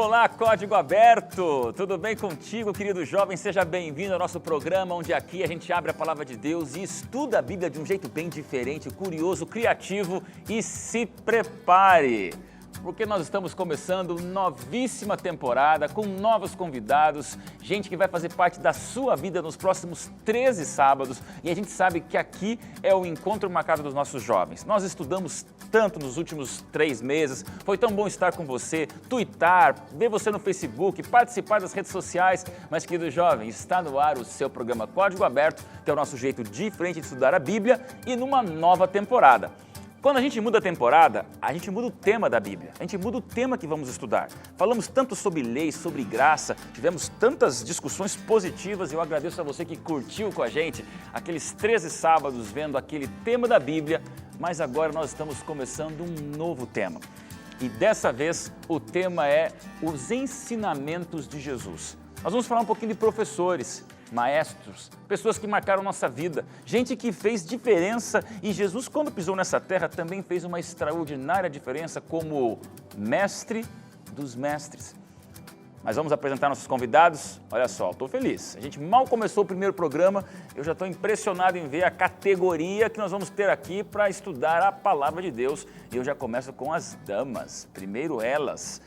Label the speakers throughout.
Speaker 1: Olá, Código Aberto! Tudo bem contigo, querido jovem? Seja bem-vindo ao nosso programa, onde aqui a gente abre a Palavra de Deus e estuda a Bíblia de um jeito bem diferente, curioso, criativo e se prepare! Porque nós estamos começando novíssima temporada, com novos convidados, gente que vai fazer parte da sua vida nos próximos 13 sábados, e a gente sabe que aqui é o encontro marcado dos nossos jovens. Nós estudamos tanto nos últimos 3 meses, foi tão bom estar com você, tuitar, ver você no Facebook, participar das redes sociais, mas querido jovem, está no ar o seu programa Código Aberto, que é o nosso jeito diferente de estudar a Bíblia e numa nova temporada. Quando a gente muda a temporada, a gente muda o tema da Bíblia, a gente muda o tema que vamos estudar. Falamos tanto sobre leis, sobre graça, tivemos tantas discussões positivas e eu agradeço a você que curtiu com a gente aqueles 13 sábados vendo aquele tema da Bíblia, mas agora nós estamos começando um novo tema. E dessa vez o tema é os ensinamentos de Jesus. Nós vamos falar um pouquinho de professores, maestros, pessoas que marcaram nossa vida, gente que fez diferença e Jesus, quando pisou nessa terra, também fez uma extraordinária diferença como mestre dos mestres. Mas vamos apresentar nossos convidados. Olha só, estou feliz. A gente mal começou o primeiro programa, eu já estou impressionado em ver a categoria que nós vamos ter aqui para estudar a Palavra de Deus. E eu já começo com as damas, primeiro elas.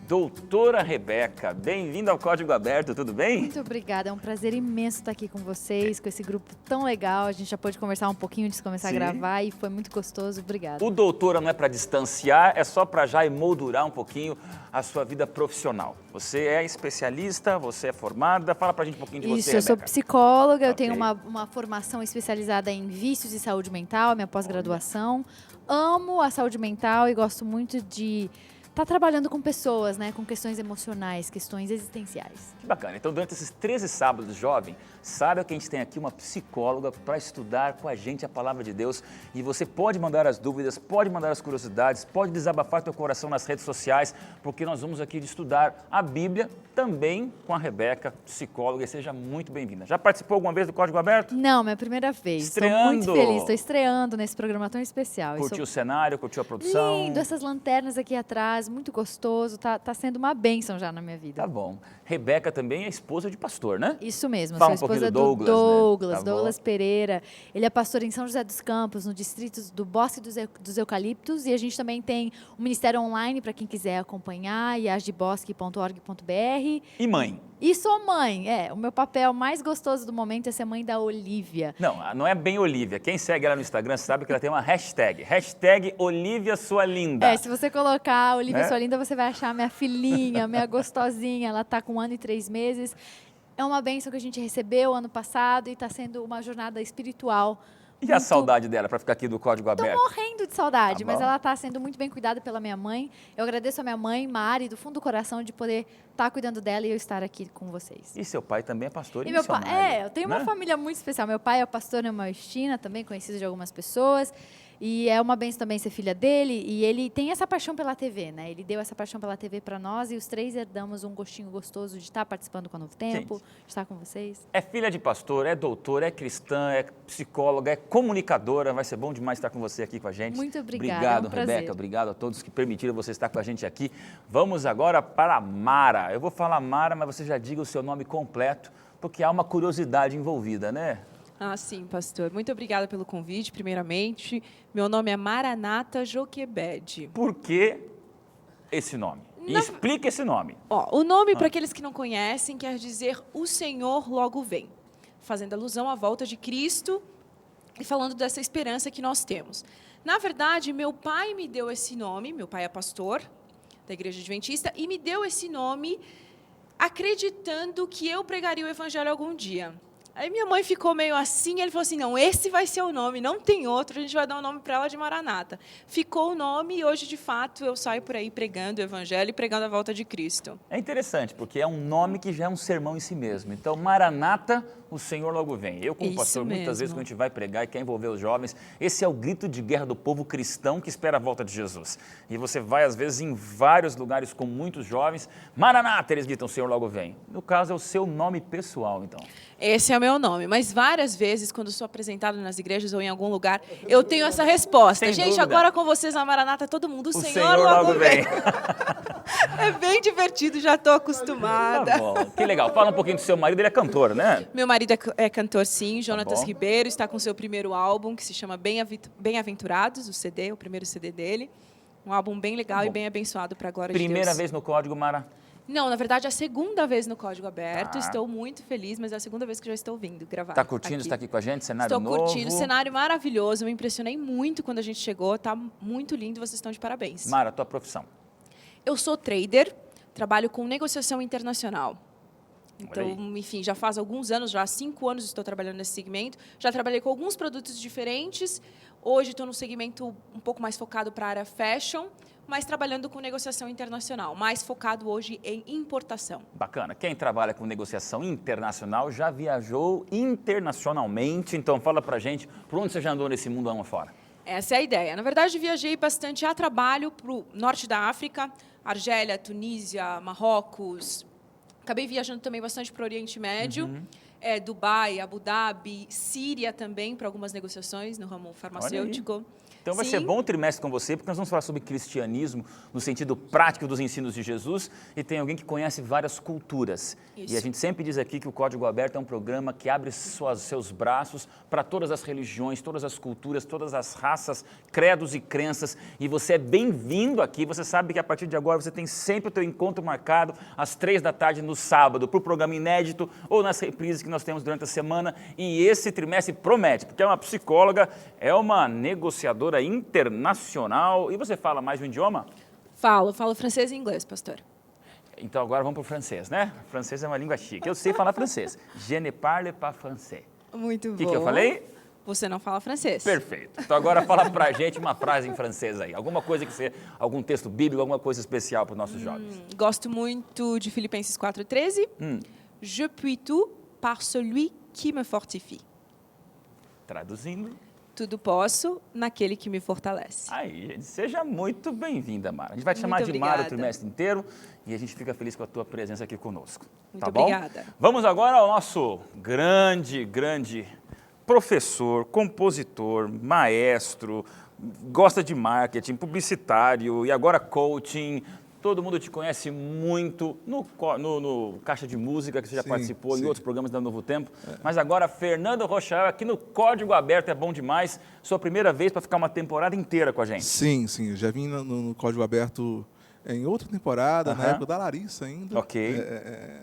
Speaker 1: Doutora Rebeca, bem-vinda ao Código Aberto, tudo bem?
Speaker 2: Muito obrigada, é um prazer imenso estar aqui com vocês, com esse grupo tão legal. A gente já pôde conversar um pouquinho antes de começar a gravar e foi muito gostoso, obrigada.
Speaker 1: O doutora não é para distanciar, é só para já emoldurar um pouquinho a sua vida profissional. Você é especialista, você é formada, fala pra gente um pouquinho de você,
Speaker 2: Isso, eu sou
Speaker 1: Rebeca.
Speaker 2: psicóloga, eu tenho uma formação especializada em vícios e saúde mental, minha pós-graduação. Amo a saúde mental e gosto muito de tá trabalhando com pessoas, né, com questões emocionais, questões existenciais.
Speaker 1: Que bacana. Então, durante esses 13 sábados, jovem, saiba que a gente tem aqui uma psicóloga para estudar com a gente a Palavra de Deus. E você pode mandar as dúvidas, pode mandar as curiosidades, pode desabafar teu coração nas redes sociais, porque nós vamos aqui estudar a Bíblia também com a Rebeca, psicóloga, e seja muito bem-vinda. Já participou alguma vez do Código Aberto?
Speaker 2: Não, minha primeira vez.
Speaker 1: Estreando.
Speaker 2: Estou muito feliz, estou estreando nesse programa tão especial.
Speaker 1: Curtiu o cenário, curtiu a produção?
Speaker 2: Lindo, essas lanternas aqui atrás, muito gostoso, tá sendo uma bênção já na minha vida.
Speaker 1: Tá bom. Rebeca também é esposa de pastor, né?
Speaker 2: Isso mesmo,
Speaker 1: Fala
Speaker 2: sou
Speaker 1: um pouquinho
Speaker 2: esposa
Speaker 1: do
Speaker 2: do
Speaker 1: Douglas, né? Tá
Speaker 2: Douglas
Speaker 1: bom.
Speaker 2: Pereira. Ele é pastor em São José dos Campos, no distrito do Bosque dos Eucaliptos, e a gente também tem um ministério online para quem quiser acompanhar, iasdebosque.org.br.
Speaker 1: E mãe?
Speaker 2: E sou mãe, o meu papel mais gostoso do momento é ser mãe da Olivia.
Speaker 1: Não é bem Olivia. Quem segue ela no Instagram sabe que ela tem uma hashtag Olivia Sua Linda.
Speaker 2: Se você colocar Olivia Sua Linda, você vai achar minha filhinha, minha gostosinha, ela tá com 1 ano e 3 meses. É uma bênção que a gente recebeu ano passado e está sendo uma jornada espiritual.
Speaker 1: E a saudade dela para ficar aqui do Código Aberto?
Speaker 2: Estou morrendo de saudade,
Speaker 1: Tá
Speaker 2: mas
Speaker 1: bom.
Speaker 2: ela está sendo muito bem cuidada pela minha mãe. Eu agradeço a minha mãe, Mari, do fundo do coração, de poder estar cuidando dela e eu estar aqui com vocês.
Speaker 1: E seu pai também é pastor e
Speaker 2: E meu pai,
Speaker 1: missionário.
Speaker 2: eu tenho
Speaker 1: né?
Speaker 2: uma família muito especial. Meu pai é o pastor Neumar Estina, também conhecido de algumas pessoas. E é uma bênção também ser filha dele. E ele tem essa paixão pela TV, né? Ele deu essa paixão pela TV para nós e os 3 herdamos um gostinho gostoso de estar participando com a Novo Tempo, de estar com vocês.
Speaker 1: É filha de pastor, é doutora, é cristã, é psicóloga, é comunicadora. Vai ser bom demais estar com você aqui com a gente.
Speaker 2: Muito obrigada,
Speaker 1: Obrigado,
Speaker 2: é um prazer.
Speaker 1: Rebeca. Obrigado a todos que permitiram você estar com a gente aqui. Vamos agora para a Mara. Eu vou falar Mara, mas você já diga o seu nome completo, porque há uma curiosidade envolvida, né?
Speaker 3: Ah, sim, pastor. Muito obrigada pelo convite, primeiramente. Meu nome é Maranata Joquebed.
Speaker 1: Por que esse nome? E explica esse nome.
Speaker 3: O nome, para aqueles que não conhecem, quer dizer o Senhor logo vem, fazendo alusão à volta de Cristo e falando dessa esperança que nós temos. Na verdade, meu pai me deu esse nome, meu pai é pastor da Igreja Adventista, e me deu esse nome acreditando que eu pregaria o Evangelho algum dia. Aí minha mãe ficou meio assim, ele falou assim, não, esse vai ser o nome, não tem outro, a gente vai dar um nome para ela de Maranata. Ficou o nome e hoje, de fato, eu saio por aí pregando o Evangelho e pregando a volta de Cristo.
Speaker 1: É interessante, porque é um nome que já é um sermão em si mesmo. Então, Maranata, o Senhor logo vem. Eu, como
Speaker 3: Isso
Speaker 1: pastor, muitas vezes
Speaker 3: mesmo.
Speaker 1: quando a gente vai pregar e quer envolver os jovens, esse é o grito de guerra do povo cristão que espera a volta de Jesus. E você vai, às vezes, em vários lugares com muitos jovens, Maranata, eles gritam, o Senhor logo vem. No caso, é o seu nome pessoal, então.
Speaker 3: Esse é o meu nome, mas várias vezes, quando sou apresentada nas igrejas ou em algum lugar, eu tenho essa resposta.
Speaker 1: Sem
Speaker 3: Gente,
Speaker 1: dúvida.
Speaker 3: agora com vocês na Maranata, todo mundo, o Senhor
Speaker 1: Senhor
Speaker 3: logo
Speaker 1: logo
Speaker 3: vem.
Speaker 1: vem.
Speaker 3: É bem divertido, já estou
Speaker 1: Tá
Speaker 3: acostumada.
Speaker 1: bom, que legal. Fala um pouquinho do seu marido, ele é cantor, né?
Speaker 3: Meu marido é cantor, sim, Jonatas
Speaker 1: bom.
Speaker 3: Ribeiro, está com seu primeiro álbum, que se chama Bem-Aventurados, o CD, o primeiro CD dele. Um álbum bem legal
Speaker 1: Tá
Speaker 3: e
Speaker 1: bom.
Speaker 3: bem abençoado para a glória de
Speaker 1: Primeira
Speaker 3: Deus.
Speaker 1: vez no Código, Mara?
Speaker 3: Não, na verdade, é a segunda vez no Código Aberto.
Speaker 1: Tá.
Speaker 3: Estou muito feliz, mas é a segunda vez que já estou vindo gravar.
Speaker 1: Tá curtindo estar aqui com a gente? Cenário
Speaker 3: Estou
Speaker 1: novo?
Speaker 3: curtindo, cenário maravilhoso. Eu me impressionei muito quando a gente chegou. Tá muito lindo, vocês estão de parabéns.
Speaker 1: Mara, tua profissão?
Speaker 3: Eu sou trader, trabalho com negociação internacional. Então,
Speaker 1: Olha aí.
Speaker 3: enfim, já faz alguns anos, já há 5 anos estou trabalhando nesse segmento. Já trabalhei com alguns produtos diferentes. Hoje estou num segmento um pouco mais focado para a área fashion, mas trabalhando com negociação internacional, mais focado hoje em importação.
Speaker 1: Bacana. Quem trabalha com negociação internacional já viajou internacionalmente, então fala pra gente, por onde você já andou nesse mundo afora?
Speaker 3: Essa é a ideia. Na verdade, viajei bastante a trabalho para o norte da África, Argélia, Tunísia, Marrocos. Acabei viajando também bastante para o Oriente Médio, Dubai, Abu Dhabi, Síria também, para algumas negociações no ramo farmacêutico.
Speaker 1: Então vai ser bom o trimestre com você, porque nós vamos falar sobre cristianismo no sentido prático dos ensinos de Jesus e tem alguém que conhece várias culturas.
Speaker 3: Isso.
Speaker 1: E a gente sempre diz aqui que o Código Aberto é um programa que abre seus braços para todas as religiões, todas as culturas, todas as raças, credos e crenças. E você é bem-vindo aqui. Você sabe que a partir de agora você tem sempre o teu encontro marcado às 3 da tarde no sábado, para o programa inédito ou nas reprises que nós temos durante a semana. E esse trimestre promete, porque é uma psicóloga, é uma negociadora internacional. E você fala mais de um idioma?
Speaker 3: Falo francês e inglês, pastor.
Speaker 1: Então agora vamos para o francês, né? O francês é uma língua chique. Eu sei falar francês. Je ne parle pas français.
Speaker 3: Muito bom.
Speaker 1: O que eu falei?
Speaker 3: Você não fala francês.
Speaker 1: Perfeito. Então agora fala pra gente uma frase em francês aí. Alguma coisa que você, algum texto bíblico, alguma coisa especial para os nossos jovens.
Speaker 3: Gosto muito de Filipenses 4,13. Je puis tout par celui qui me fortifie.
Speaker 1: Traduzindo.
Speaker 3: Tudo posso naquele que me fortalece.
Speaker 1: Aí, gente, seja muito bem-vinda, Mara. A gente vai te
Speaker 3: Muito
Speaker 1: chamar de Mara o
Speaker 3: obrigada.
Speaker 1: trimestre inteiro e a gente fica feliz com a tua presença aqui conosco.
Speaker 3: Muito
Speaker 1: Tá bom?
Speaker 3: obrigada.
Speaker 1: Vamos agora ao nosso grande professor, compositor, maestro, gosta de marketing, publicitário e agora coaching. Todo mundo te conhece muito no Caixa de Música, que você já participou em outros programas da Novo Tempo. Mas agora, Fernando Rochael, aqui no Código Aberto, é bom demais. Sua primeira vez para ficar uma temporada inteira com a gente.
Speaker 4: Sim, eu já vim no Código Aberto em outra temporada, na
Speaker 1: Aham.
Speaker 4: época da Larissa ainda.
Speaker 1: Ok.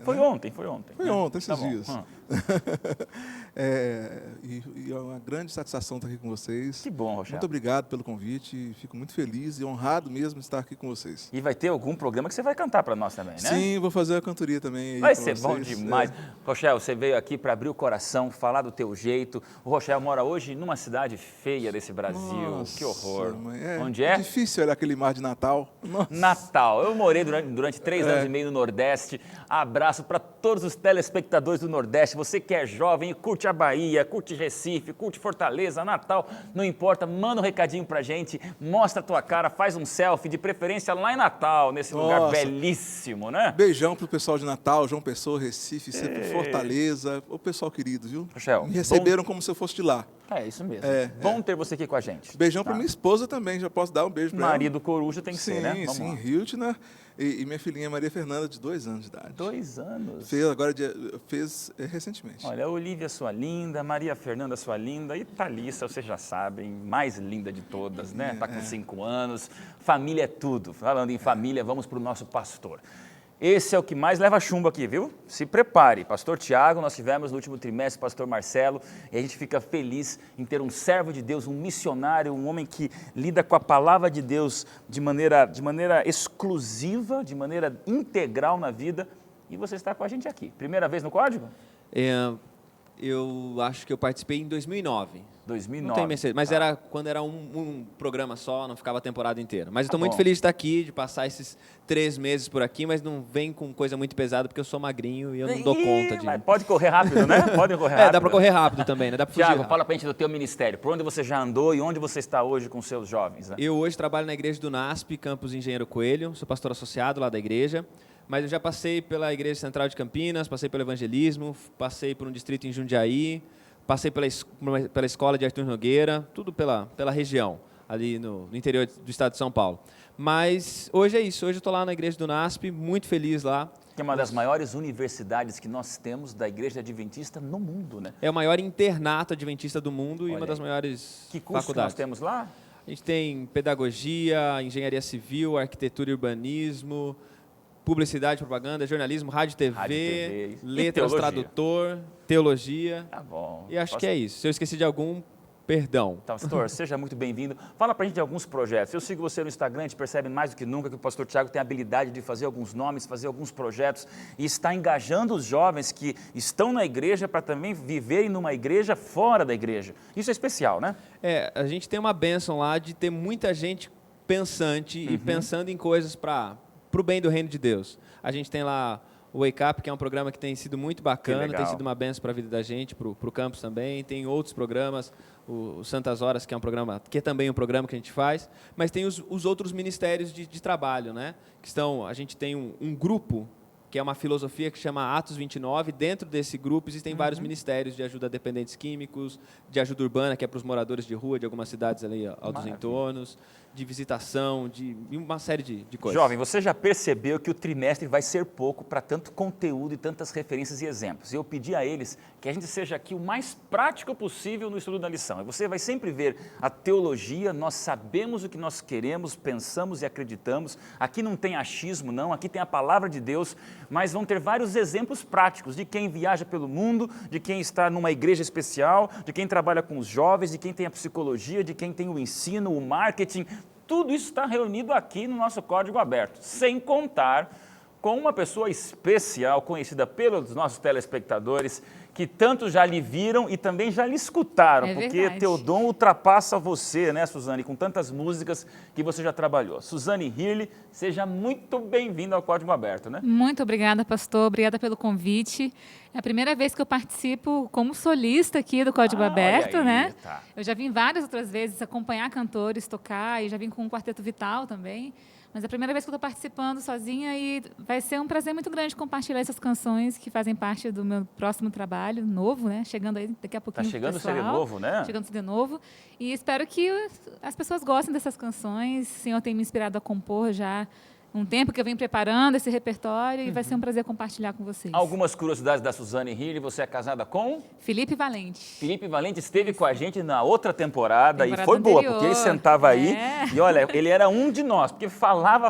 Speaker 1: Foi ontem.
Speaker 4: Foi
Speaker 1: né?
Speaker 4: ontem, esses
Speaker 1: Tá bom.
Speaker 4: dias. E é uma grande satisfação estar aqui com vocês.
Speaker 1: Que bom, Rochael.
Speaker 4: Muito obrigado pelo convite. Fico muito feliz e honrado mesmo de estar aqui com vocês.
Speaker 1: E vai ter algum programa que você vai cantar para nós também, né?
Speaker 4: Sim, vou fazer a cantoria também. aí
Speaker 1: Vai
Speaker 4: com
Speaker 1: ser bom
Speaker 4: vocês.
Speaker 1: demais. Rochel, você veio aqui para abrir o coração, falar do teu jeito. O Rochel mora hoje numa cidade feia desse Brasil.
Speaker 4: Nossa,
Speaker 1: Que horror.
Speaker 4: mãe,
Speaker 1: Onde é?
Speaker 4: difícil olhar aquele mar de Natal. Nossa.
Speaker 1: Natal. Eu morei durante 3 anos e meio no Nordeste. Abraço para todos os telespectadores do Nordeste. Você que é jovem e curte a Bahia, curte Recife, curte Fortaleza, Natal, não importa, manda um recadinho pra gente, mostra a tua cara, faz um selfie, de preferência lá em Natal, nesse lugar
Speaker 4: Nossa.
Speaker 1: belíssimo, né?
Speaker 4: Beijão pro pessoal de Natal, João Pessoa, Recife, sempre Fortaleza. O pessoal querido, viu?
Speaker 1: Rochel,
Speaker 4: Me receberam como se eu fosse de lá.
Speaker 1: É isso mesmo.
Speaker 4: É,
Speaker 1: Bom ter você aqui com a gente.
Speaker 4: Beijão
Speaker 1: Tá.
Speaker 4: pra minha esposa também, já posso dar um beijo pra ela.
Speaker 1: Marido coruja tem que
Speaker 4: Sim,
Speaker 1: ser, né? Vamos
Speaker 4: sim,
Speaker 1: lá.
Speaker 4: Hiltner e minha filhinha Maria Fernanda, de 2 anos de idade.
Speaker 1: 2 anos.
Speaker 4: Fez recentemente.
Speaker 1: Olha, a Olivia, sua linda, Maria Fernanda, sua linda, e Thalissa, vocês já sabem, mais linda de todas, né? Tá com 5 anos. Família é tudo. Falando em família, vamos para o nosso pastor. Esse é o que mais leva chumbo aqui, viu? Se prepare. Pastor Tiago, nós tivemos no último trimestre o pastor Marcelo, e a gente fica feliz em ter um servo de Deus, um missionário, um homem que lida com a palavra de Deus de maneira exclusiva, de maneira integral na vida. E você está com a gente aqui. Primeira vez no Código?
Speaker 5: Eu acho que eu participei em 2009.
Speaker 1: 2009.
Speaker 5: Não tenho Mercedes, mas
Speaker 1: Tá.
Speaker 5: era quando era um programa só, não ficava a temporada inteira. Mas eu estou
Speaker 1: Tá
Speaker 5: muito
Speaker 1: bom.
Speaker 5: feliz de estar aqui, de passar esses 3 meses por aqui, mas não vem com coisa muito pesada, porque eu sou magrinho e eu não dou conta de...
Speaker 1: Mas pode correr rápido, né? Pode correr rápido.
Speaker 5: dá para correr rápido também, né? Dá para fugir
Speaker 1: Tiago,
Speaker 5: rápido.
Speaker 1: fala pra gente do teu ministério. Por onde você já andou e onde você está hoje com seus jovens, né?
Speaker 5: Eu hoje trabalho na igreja do NASP, campus Engenheiro Coelho, sou pastor associado lá da igreja, mas eu já passei pela Igreja Central de Campinas, passei pelo evangelismo, passei por um distrito em Jundiaí, passei pela escola de Arthur Nogueira, tudo pela região, ali no interior do estado de São Paulo. Mas hoje é isso, hoje eu estou lá na igreja do NASP, muito feliz lá.
Speaker 1: Que é uma das maiores universidades que nós temos da Igreja Adventista no mundo, né?
Speaker 5: É o maior internato adventista do mundo e
Speaker 1: Olha
Speaker 5: uma das
Speaker 1: aí.
Speaker 5: maiores
Speaker 1: Que curso que nós
Speaker 5: faculdades.
Speaker 1: temos lá?
Speaker 5: A gente tem pedagogia, engenharia civil, arquitetura e urbanismo, publicidade, propaganda, jornalismo, rádio,
Speaker 1: Rádio,
Speaker 5: TV,
Speaker 1: TV e
Speaker 5: letras,
Speaker 1: teologia.
Speaker 5: tradutor, teologia.
Speaker 1: Tá bom.
Speaker 5: E acho que é isso. Se eu esqueci de algum, perdão.
Speaker 1: Então, pastor, seja muito bem-vindo. Fala pra gente de alguns projetos. Eu sigo você no Instagram, a gente percebe mais do que nunca que o pastor Tiago tem a habilidade de fazer alguns nomes, fazer alguns projetos e está engajando os jovens que estão na igreja para também viverem numa igreja fora da igreja. Isso é especial, né?
Speaker 5: A gente tem uma bênção lá de ter muita gente pensante e pensando em coisas para o bem do reino de Deus. A gente tem lá o Wake Up, que é um programa que tem sido muito bacana,
Speaker 1: legal.
Speaker 5: tem sido uma bênção para a vida da gente, para o campus também. Tem outros programas, o Santas Horas, que é um programa, que é também um programa que a gente faz, mas tem os outros ministérios de trabalho, né? Que estão, a gente tem um grupo, que é uma filosofia que chama Atos 29. Dentro desse grupo existem vários ministérios de ajuda a dependentes químicos, de ajuda urbana, que é para os moradores de rua de algumas cidades ali ao dos
Speaker 1: Maravilha.
Speaker 5: entornos, de visitação, de uma série de coisas.
Speaker 1: Jovem, você já percebeu que o trimestre vai ser pouco para tanto conteúdo e tantas referências e exemplos. Eu pedi a eles que a gente seja aqui o mais prático possível no estudo da lição. E você vai sempre ver a teologia, nós sabemos o que nós queremos, pensamos e acreditamos. Aqui não tem achismo, não, aqui tem a palavra de Deus, mas vão ter vários exemplos práticos de quem viaja pelo mundo, de quem está numa igreja especial, de quem trabalha com os jovens, de quem tem a psicologia, de quem tem o ensino, o marketing. Tudo isso está reunido aqui no nosso Código Aberto, sem contar com uma pessoa especial, conhecida pelos nossos telespectadores, que tanto já lhe viram e também já lhe escutaram,
Speaker 2: É
Speaker 1: porque
Speaker 2: verdade.
Speaker 1: teu dom ultrapassa você, né, Suzane, com tantas músicas que você já trabalhou. Suzane Hirle, seja muito bem-vinda ao Código Aberto, né?
Speaker 6: Muito obrigada, pastor. Obrigada pelo convite. É a primeira vez que eu participo como solista aqui do Código
Speaker 1: Ah,
Speaker 6: Aberto,
Speaker 1: olha aí,
Speaker 6: né?
Speaker 1: tá.
Speaker 6: Eu já vim várias outras vezes acompanhar cantores, tocar, e já vim com um Quarteto Vital também. Mas é a primeira vez que eu estou participando sozinha e vai ser um prazer muito grande compartilhar essas canções que fazem parte do meu próximo trabalho, novo, né? Chegando aí daqui a
Speaker 1: Tá
Speaker 6: pouquinho.
Speaker 1: chegando o
Speaker 6: pessoal.
Speaker 1: CD novo, né?
Speaker 6: Chegando o CD novo. E espero que as pessoas gostem dessas canções. O Senhor tem me inspirado a compor já um tempo que eu venho preparando esse repertório e vai ser um prazer compartilhar com vocês.
Speaker 1: Algumas curiosidades da Suzane Hirle, você é casada com?
Speaker 6: Felipe Valente.
Speaker 1: Felipe Valente esteve com a gente na outra temporada e
Speaker 6: Temporada
Speaker 1: foi boa,
Speaker 6: anterior.
Speaker 1: porque ele sentava aí
Speaker 6: É.
Speaker 1: e olha, ele era um de nós, porque falava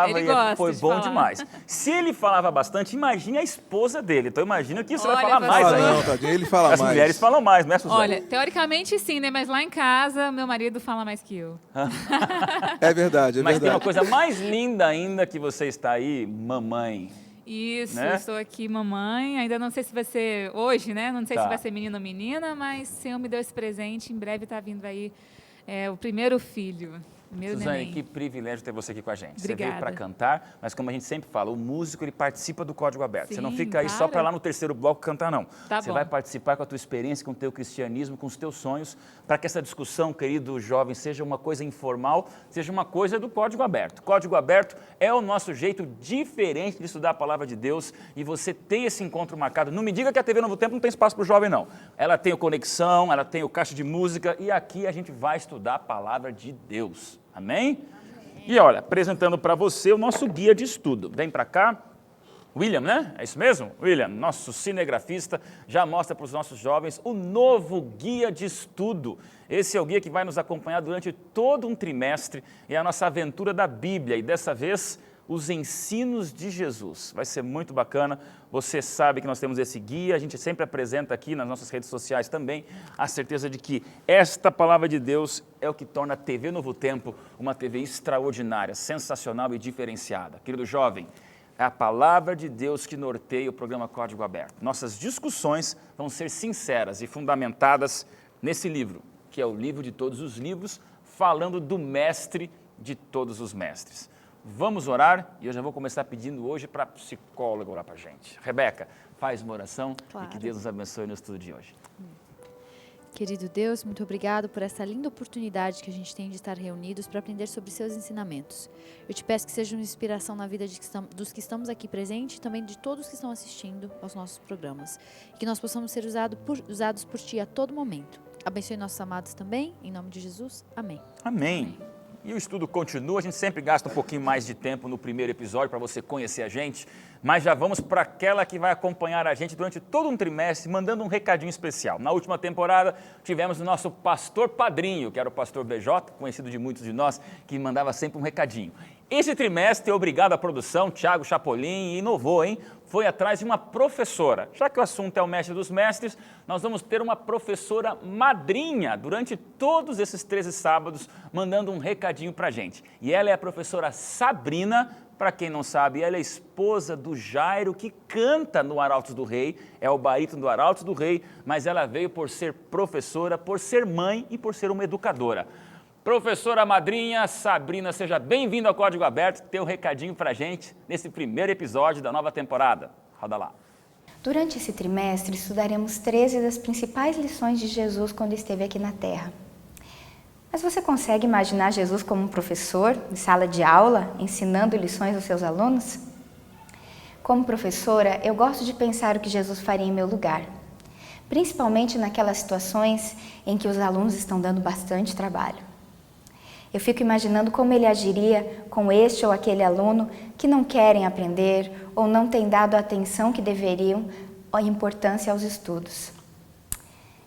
Speaker 6: Ele
Speaker 1: e
Speaker 6: gosta
Speaker 1: foi
Speaker 6: de
Speaker 1: bom
Speaker 6: falar.
Speaker 1: demais. Se ele falava bastante, imagine a esposa dele, então imagina que isso vai
Speaker 6: Olha,
Speaker 1: falar mais
Speaker 6: pastor.
Speaker 1: ainda.
Speaker 4: Não, tadinho, ele fala
Speaker 1: As
Speaker 4: mais.
Speaker 1: mulheres falam mais, né, Suzane?
Speaker 6: Olha, teoricamente sim, né? Mas lá em casa, meu marido fala mais que eu.
Speaker 4: É verdade, é
Speaker 1: Mas tem uma
Speaker 4: verdade.
Speaker 1: coisa mais linda ainda que você está aí, mamãe.
Speaker 6: Isso,
Speaker 1: Né?
Speaker 6: estou aqui, mamãe. Ainda não sei se vai ser hoje, né? Não sei
Speaker 1: Tá.
Speaker 6: se vai ser menino ou menina, mas o Senhor me deu esse presente. Em breve está vindo aí o primeiro filho, o meu
Speaker 1: Suzane,
Speaker 6: neném.
Speaker 1: que privilégio ter você aqui com a gente. Você veio
Speaker 6: Obrigada.
Speaker 1: para cantar, mas como a gente sempre fala, o músico ele participa do Código Aberto. Você não
Speaker 6: Sim,
Speaker 1: fica aí só
Speaker 6: claro.
Speaker 1: para lá no terceiro bloco cantar, não.
Speaker 6: Tá
Speaker 1: você
Speaker 6: bom.
Speaker 1: vai participar com a tua experiência, com o teu cristianismo, com os teus sonhos, para que essa discussão, querido jovem, seja uma coisa informal, seja uma coisa do Código Aberto. Código Aberto é o nosso jeito diferente de estudar a palavra de Deus e você tem esse encontro marcado. Não me diga que a TV Novo Tempo não tem espaço para o jovem, não. Ela tem o Conexão, ela tem o Caixa de Música e aqui a gente vai estudar a palavra de Deus. Amém? E olha, apresentando para você o nosso guia de estudo. Vem para cá. William, né? É isso mesmo? William, nosso cinegrafista, já mostra para os nossos jovens o novo guia de estudo. Esse é o guia que vai nos acompanhar durante todo um trimestre. É a nossa aventura da Bíblia. E dessa vez, os ensinos de Jesus. Vai ser muito bacana. Você sabe que nós temos esse guia. A gente sempre apresenta aqui nas nossas redes sociais também a certeza de que esta palavra de Deus é o que torna a TV Novo Tempo uma TV extraordinária, sensacional e diferenciada. Querido jovem, É a palavra de Deus que norteia o programa Código Aberto. Nossas discussões vão ser sinceras e fundamentadas nesse livro, que é o livro de todos os livros, falando do mestre de todos os mestres. Vamos orar e eu já vou começar pedindo hoje para a psicóloga orar para a gente. Rebeca, faz uma oração
Speaker 2: Claro.
Speaker 1: e que Deus nos abençoe no estudo de hoje.
Speaker 2: Querido Deus, muito obrigado por essa linda oportunidade que a gente tem de estar reunidos para aprender sobre seus ensinamentos. Eu te peço que seja uma inspiração na vida dos que estamos aqui presentes e também de todos que estão assistindo aos nossos programas. Que nós possamos ser usados por Ti a todo momento. Abençoe nossos amados também, em nome de Jesus. Amém.
Speaker 1: Amém. E o estudo continua, a gente sempre gasta um pouquinho mais de tempo no primeiro episódio para você conhecer a gente, mas já vamos para aquela que vai acompanhar a gente durante todo um trimestre, mandando um recadinho especial. Na última temporada, tivemos o nosso pastor padrinho, que era o pastor BJ, conhecido de muitos de nós, que mandava sempre um recadinho. Esse trimestre, obrigado à produção, Thiago Chapolin, inovou, hein? Foi atrás de uma professora. Já que o assunto é o mestre dos mestres, nós vamos ter uma professora madrinha durante todos esses 13 sábados, mandando um recadinho pra gente. E ela é a professora Sabrina. Para quem não sabe, ela é esposa do Jairo, que canta no Arautos do Rei, é o barítono do Arautos do Rei, mas ela veio por ser professora, por ser mãe e por ser uma educadora. Professora madrinha Sabrina, seja bem-vinda ao Código Aberto, ter um recadinho para a gente nesse primeiro episódio da nova temporada. Roda lá.
Speaker 7: Durante esse trimestre, estudaremos 13 das principais lições de Jesus quando esteve aqui na Terra. Mas você consegue imaginar Jesus como um professor em sala de aula, ensinando lições aos seus alunos? Como professora, eu gosto de pensar o que Jesus faria em meu lugar, principalmente naquelas situações em que os alunos estão dando bastante trabalho. Eu fico imaginando como ele agiria com este ou aquele aluno que não querem aprender ou não têm dado a atenção que deveriam ou importância aos estudos.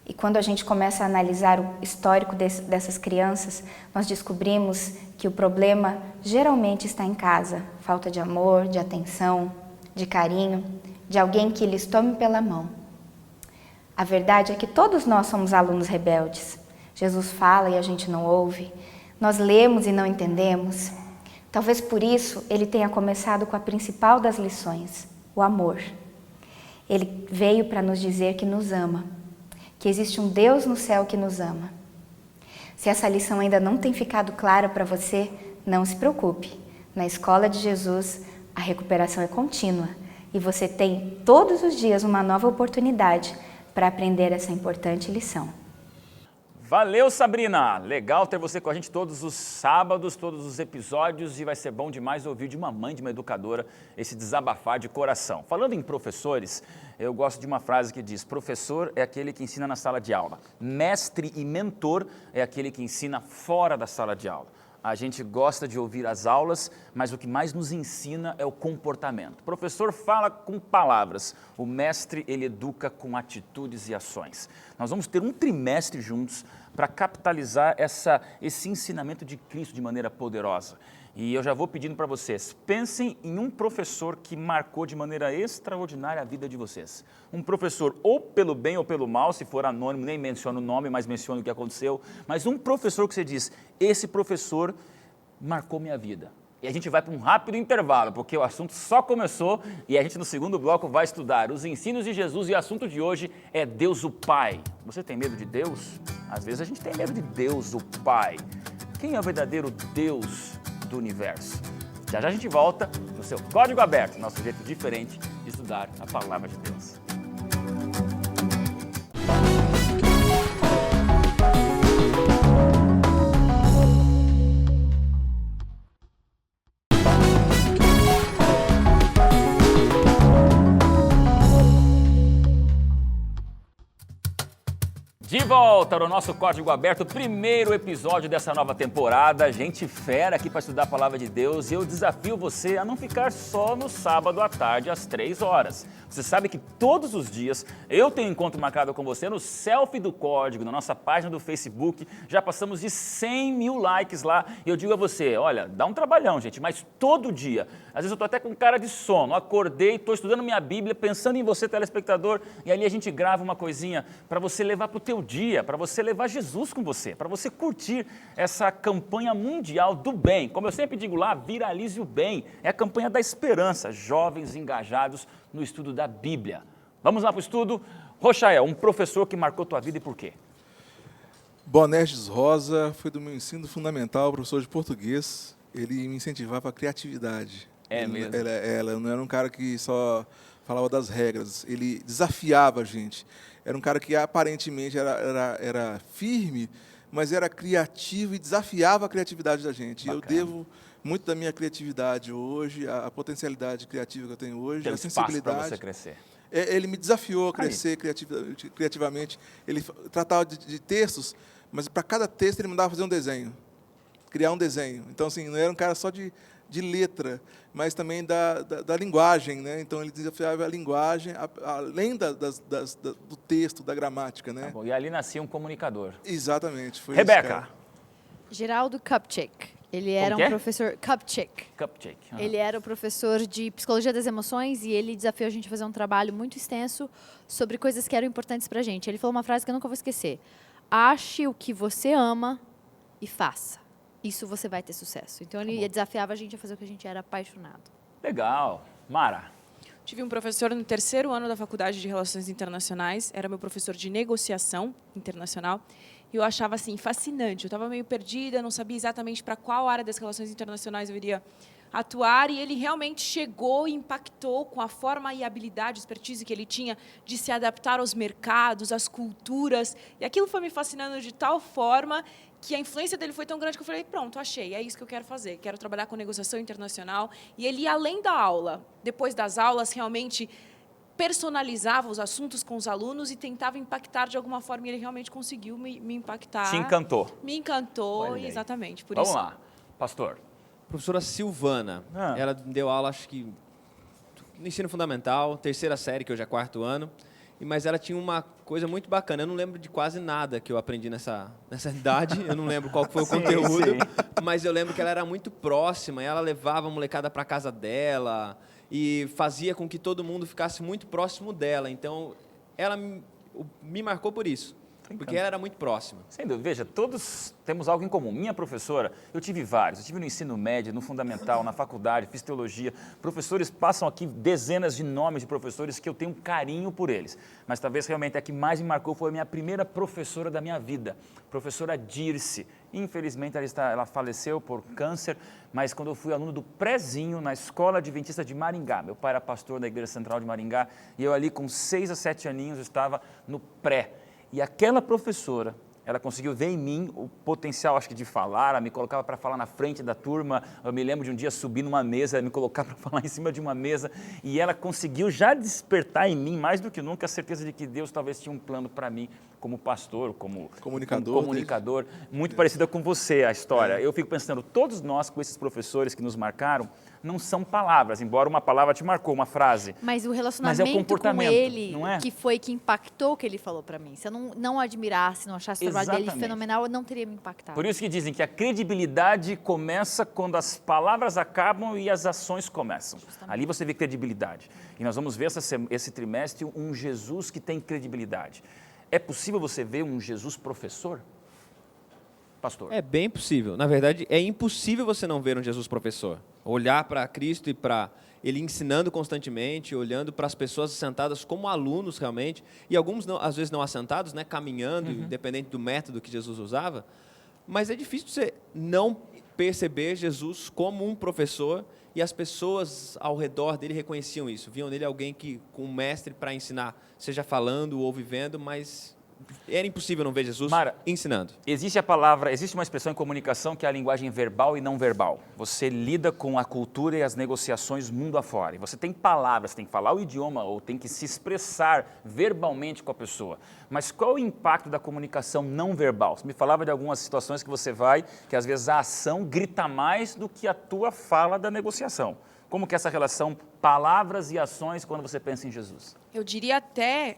Speaker 7: E quando a gente começa a analisar o histórico dessas crianças, nós descobrimos que o problema geralmente está em casa. Falta de amor, de atenção, de carinho, de alguém que lhes tome pela mão. A verdade é que todos nós somos alunos rebeldes. Jesus fala e a gente não ouve. Nós lemos e não entendemos. Talvez por isso ele tenha começado com a principal das lições, o amor. Ele veio para nos dizer que nos ama, que existe um Deus no céu que nos ama. Se essa lição ainda não tem ficado clara para você, não se preocupe. Na Escola de Jesus, a recuperação é contínua e você tem todos os dias uma nova oportunidade para aprender essa importante lição.
Speaker 1: Valeu, Sabrina! Legal ter você com a gente todos os sábados, todos os episódios, e vai ser bom demais ouvir de uma mãe, de uma educadora, esse desabafar de coração. Falando em professores, eu gosto de uma frase que diz: professor é aquele que ensina na sala de aula, mestre e mentor é aquele que ensina fora da sala de aula. A gente gosta de ouvir as aulas, mas o que mais nos ensina é o comportamento. O professor fala com palavras, o mestre ele educa com atitudes e ações. Nós vamos ter um trimestre juntos para capitalizar esse ensinamento de Cristo de maneira poderosa. E eu já vou pedindo para vocês, pensem em um professor que marcou de maneira extraordinária a vida de vocês. Um professor ou pelo bem ou pelo mal, se for anônimo, nem menciona o nome, mas menciona o que aconteceu. Mas um professor que você diz, esse professor marcou minha vida. E a gente vai para um rápido intervalo, porque o assunto só começou e a gente no segundo bloco vai estudar os ensinos de Jesus e o assunto de hoje é Deus o Pai. Você tem medo de Deus? Às vezes a gente tem medo de Deus o Pai. Quem é o verdadeiro Deus do universo? Já já a gente volta no seu Código Aberto, nosso jeito diferente de estudar a Palavra de Deus. De volta ao nosso Código Aberto, primeiro episódio dessa nova temporada. Gente fera aqui para estudar a Palavra de Deus e eu desafio você a não ficar só no sábado à tarde às 3 horas. Você sabe que todos os dias eu tenho encontro marcado com você no Selfie do Código, na nossa página do Facebook. Já passamos de 100 mil likes lá e eu digo a você, olha, dá um trabalhão, gente, mas todo dia. Às vezes eu estou até com cara de sono, acordei, estou estudando minha Bíblia, pensando em você, telespectador, e ali a gente grava uma coisinha para você levar para o teu seu dia, para você levar Jesus com você, para você curtir essa campanha mundial do bem. Como eu sempre digo lá, viralize o bem. É a campanha da esperança, jovens engajados no estudo da Bíblia. Vamos lá para o estudo. Rochael, um professor que marcou tua vida e por quê?
Speaker 4: Bonerges Rosa foi do meu ensino fundamental, professor de português. Ele me incentivava a criatividade.
Speaker 1: É mesmo?
Speaker 4: Ela não era um cara que só falava das regras, ele desafiava a gente. Era um cara que aparentemente era firme, mas era criativo e desafiava a criatividade da gente.
Speaker 1: Bacana.
Speaker 4: Eu devo muito da minha criatividade hoje, a potencialidade criativa que eu tenho hoje,
Speaker 1: Tem
Speaker 4: a
Speaker 1: espaço para
Speaker 4: sensibilidade.
Speaker 1: você crescer.
Speaker 4: Ele me desafiou a crescer criativamente. Ele tratava de textos, mas para cada texto ele mandava fazer um desenho, criar um desenho. Então, assim, não era um cara só de letra, mas também da linguagem, né? Então, ele desafiava a linguagem, além do texto, da gramática, né?
Speaker 1: Tá bom, e ali nascia um comunicador.
Speaker 4: Exatamente. Foi
Speaker 1: Rebeca.
Speaker 4: esse cara.
Speaker 2: Geraldo Kupchak. Ele era
Speaker 1: que é?
Speaker 2: um professor... Kupchak.
Speaker 1: Cupcake. Aham.
Speaker 2: Ele era o professor de Psicologia das Emoções e ele desafiou a gente a fazer um trabalho muito extenso sobre coisas que eram importantes pra gente. Ele falou uma frase que eu nunca vou esquecer. Ache o que você ama e faça. Isso você vai ter sucesso. Então, ele desafiava a gente a fazer o que a gente era apaixonado.
Speaker 1: Legal. Mara.
Speaker 3: Tive um professor no 3º ano da Faculdade de Relações Internacionais, era meu professor de negociação internacional, e eu achava assim fascinante. Eu estava meio perdida, não sabia exatamente para qual área das relações internacionais eu iria atuar, e ele realmente chegou e impactou com a forma e habilidade, expertise que ele tinha de se adaptar aos mercados, às culturas, e aquilo foi me fascinando de tal forma que a influência dele foi tão grande que eu falei, pronto, achei, é isso que eu quero fazer, quero trabalhar com negociação internacional. E ele ia além da aula, depois das aulas, realmente personalizava os assuntos com os alunos e tentava impactar de alguma forma, e ele realmente conseguiu me impactar.
Speaker 1: Te encantou.
Speaker 3: Me encantou,
Speaker 1: Olha aí.
Speaker 3: exatamente, por
Speaker 1: Vamos
Speaker 3: isso.
Speaker 1: lá. Pastor.
Speaker 5: Professora Silvana, ela deu aula, acho que, no ensino fundamental, 3ª série, que hoje é 4º ano, mas ela tinha uma coisa muito bacana. Eu não lembro de quase nada que eu aprendi nessa idade, eu não lembro qual que foi o conteúdo, mas eu lembro que ela era muito próxima, e ela levava a molecada para casa dela e fazia com que todo mundo ficasse muito próximo dela. Então, ela me marcou por isso, porque ela era muito próxima.
Speaker 1: Sem dúvida, veja, todos temos algo em comum. Minha professora, eu tive vários. Eu tive no ensino médio, no fundamental, na faculdade, fiz teologia. Professores, passam aqui dezenas de nomes de professores que eu tenho um carinho por eles. Mas talvez realmente a que mais me marcou foi a minha primeira professora da minha vida, professora Dirce. Infelizmente, ela faleceu por câncer, mas quando eu fui aluno do prézinho na Escola Adventista de Maringá, meu pai era pastor da Igreja Central de Maringá, e eu ali com 6 a 7 aninhos estava no pré. E aquela professora, ela conseguiu ver em mim o potencial, acho que, de falar, ela me colocava para falar na frente da turma. Eu me lembro de um dia subir numa mesa, me colocar para falar em cima de uma mesa, e ela conseguiu já despertar em mim, mais do que nunca, a certeza de que Deus talvez tinha um plano para mim, como pastor, como comunicador, muito parecida com você a história. Eu fico pensando, todos nós com esses professores que nos marcaram, não são palavras, embora uma palavra te marcou, uma frase.
Speaker 2: Mas o relacionamento com
Speaker 1: comportamento,
Speaker 2: ele,
Speaker 1: não é?
Speaker 2: que foi que impactou o que ele falou pra mim. Se eu não admirasse, não achasse o trabalho dele
Speaker 1: Exatamente.
Speaker 2: fenomenal, eu não teria me impactado.
Speaker 1: Por isso que dizem que a credibilidade começa quando as palavras acabam e as ações começam. Ali você vê credibilidade. E nós vamos ver esse trimestre um Jesus que tem credibilidade. É possível você ver um Jesus professor? Pastor.
Speaker 5: É bem possível. Na verdade, é impossível você não ver um Jesus professor. Olhar para Cristo e para ele ensinando constantemente, olhando para as pessoas sentadas como alunos realmente, e alguns, não, às vezes, não assentados, né, caminhando, independente do método que Jesus usava. Mas é difícil você não perceber Jesus como um professor, e as pessoas ao redor dele reconheciam isso. Viam nele alguém com um mestre para ensinar, seja falando ou vivendo, mas era impossível não ver Jesus
Speaker 1: Mara,
Speaker 5: ensinando.
Speaker 1: Existe uma expressão em comunicação que é a linguagem verbal e não verbal. Você lida com a cultura e as negociações mundo afora. E você tem palavras, tem que falar o idioma ou tem que se expressar verbalmente com a pessoa. Mas qual é o impacto da comunicação não verbal? Você me falava de algumas situações que você vai, que às vezes a ação grita mais do que a tua fala da negociação. Como que é essa relação palavras e ações quando você pensa em Jesus?
Speaker 3: Eu diria até,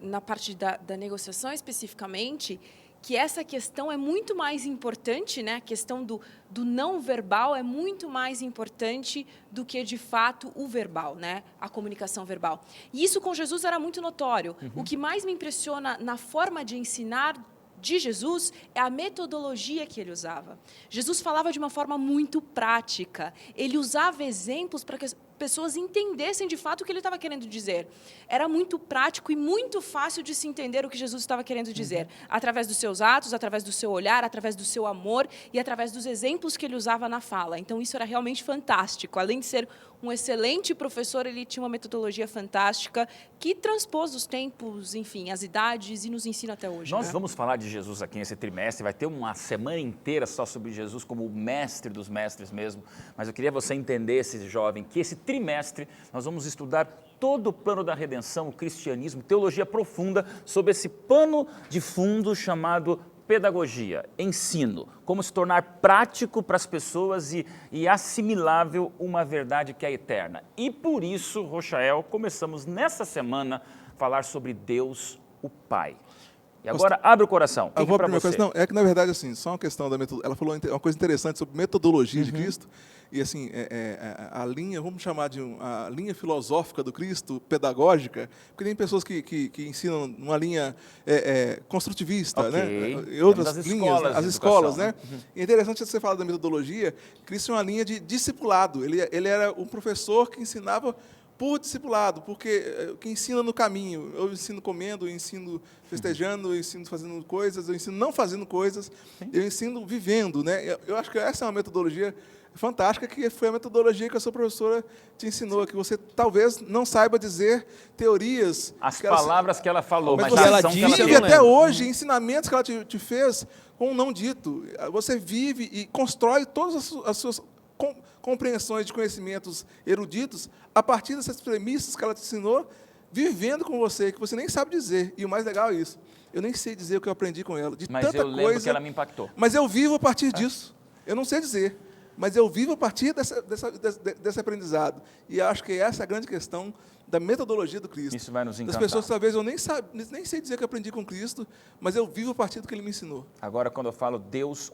Speaker 3: na parte da negociação especificamente, que essa questão é muito mais importante, né? A questão do não verbal é muito mais importante do que, de fato, o verbal, né? A comunicação verbal. E isso com Jesus era muito notório. O que mais me impressiona na forma de ensinar de Jesus é a metodologia que ele usava. Jesus falava de uma forma muito prática. Ele usava exemplos para que as pessoas entendessem de fato o que ele estava querendo dizer. Era muito prático e muito fácil de se entender o que Jesus estava querendo dizer, através dos seus atos, através do seu olhar, através do seu amor e através dos exemplos que ele usava na fala. Então, isso era realmente fantástico. Além de ser um excelente professor, ele tinha uma metodologia fantástica que transpôs os tempos, enfim, as idades e nos ensina até hoje.
Speaker 1: Nós vamos falar de Jesus aqui nesse trimestre, vai ter uma semana inteira só sobre Jesus como o mestre dos mestres mesmo, mas eu queria que você entendesse, jovem, que esse trimestre nós vamos estudar todo o plano da redenção, o cristianismo, teologia profunda sobre esse pano de fundo chamado pedagogia, ensino, como se tornar prático para as pessoas e assimilável uma verdade que é eterna. E por isso, Rochael, começamos nessa semana a falar sobre Deus, o Pai. E agora, abre o coração.
Speaker 4: Eu vou para você. Não, é que, na verdade, assim, só uma questão da metodologia. Ela falou uma coisa interessante sobre metodologia de Cristo. E, assim, a linha, vamos chamar de a linha filosófica do Cristo, pedagógica, porque tem pessoas que ensinam uma linha construtivista, né? E outras linhas, as escolas, né? E é interessante você falar da metodologia. Cristo é uma linha de discipulado. Ele era um professor que ensinava por discipulado, porque que ensina no caminho. Eu ensino comendo, eu ensino festejando, eu ensino fazendo coisas, eu ensino não fazendo coisas, eu ensino vivendo, né? Eu acho que essa é uma metodologia fantástica, que foi a metodologia que a sua professora te ensinou, que você talvez não saiba dizer teorias.
Speaker 1: As palavras que ela falou, mas
Speaker 4: você
Speaker 1: a ação que ela
Speaker 4: vive até hoje, ensinamentos que ela te fez com um não dito. Você vive e constrói todas as suas compreensões de conhecimentos eruditos a partir dessas premissas que ela te ensinou, vivendo com você, que você nem sabe dizer. E o mais legal é isso. Eu nem sei dizer o que eu aprendi com ela.
Speaker 1: Mas eu lembro que ela me impactou.
Speaker 4: Mas eu vivo a partir disso. Eu não sei dizer, mas eu vivo a partir desse aprendizado. E acho que essa é a grande questão da metodologia do Cristo.
Speaker 1: Isso vai nos encantar.
Speaker 4: As pessoas, talvez, eu nem sei dizer que eu aprendi com Cristo, mas eu vivo a partir do que Ele me ensinou.
Speaker 1: Agora, quando eu falo Deus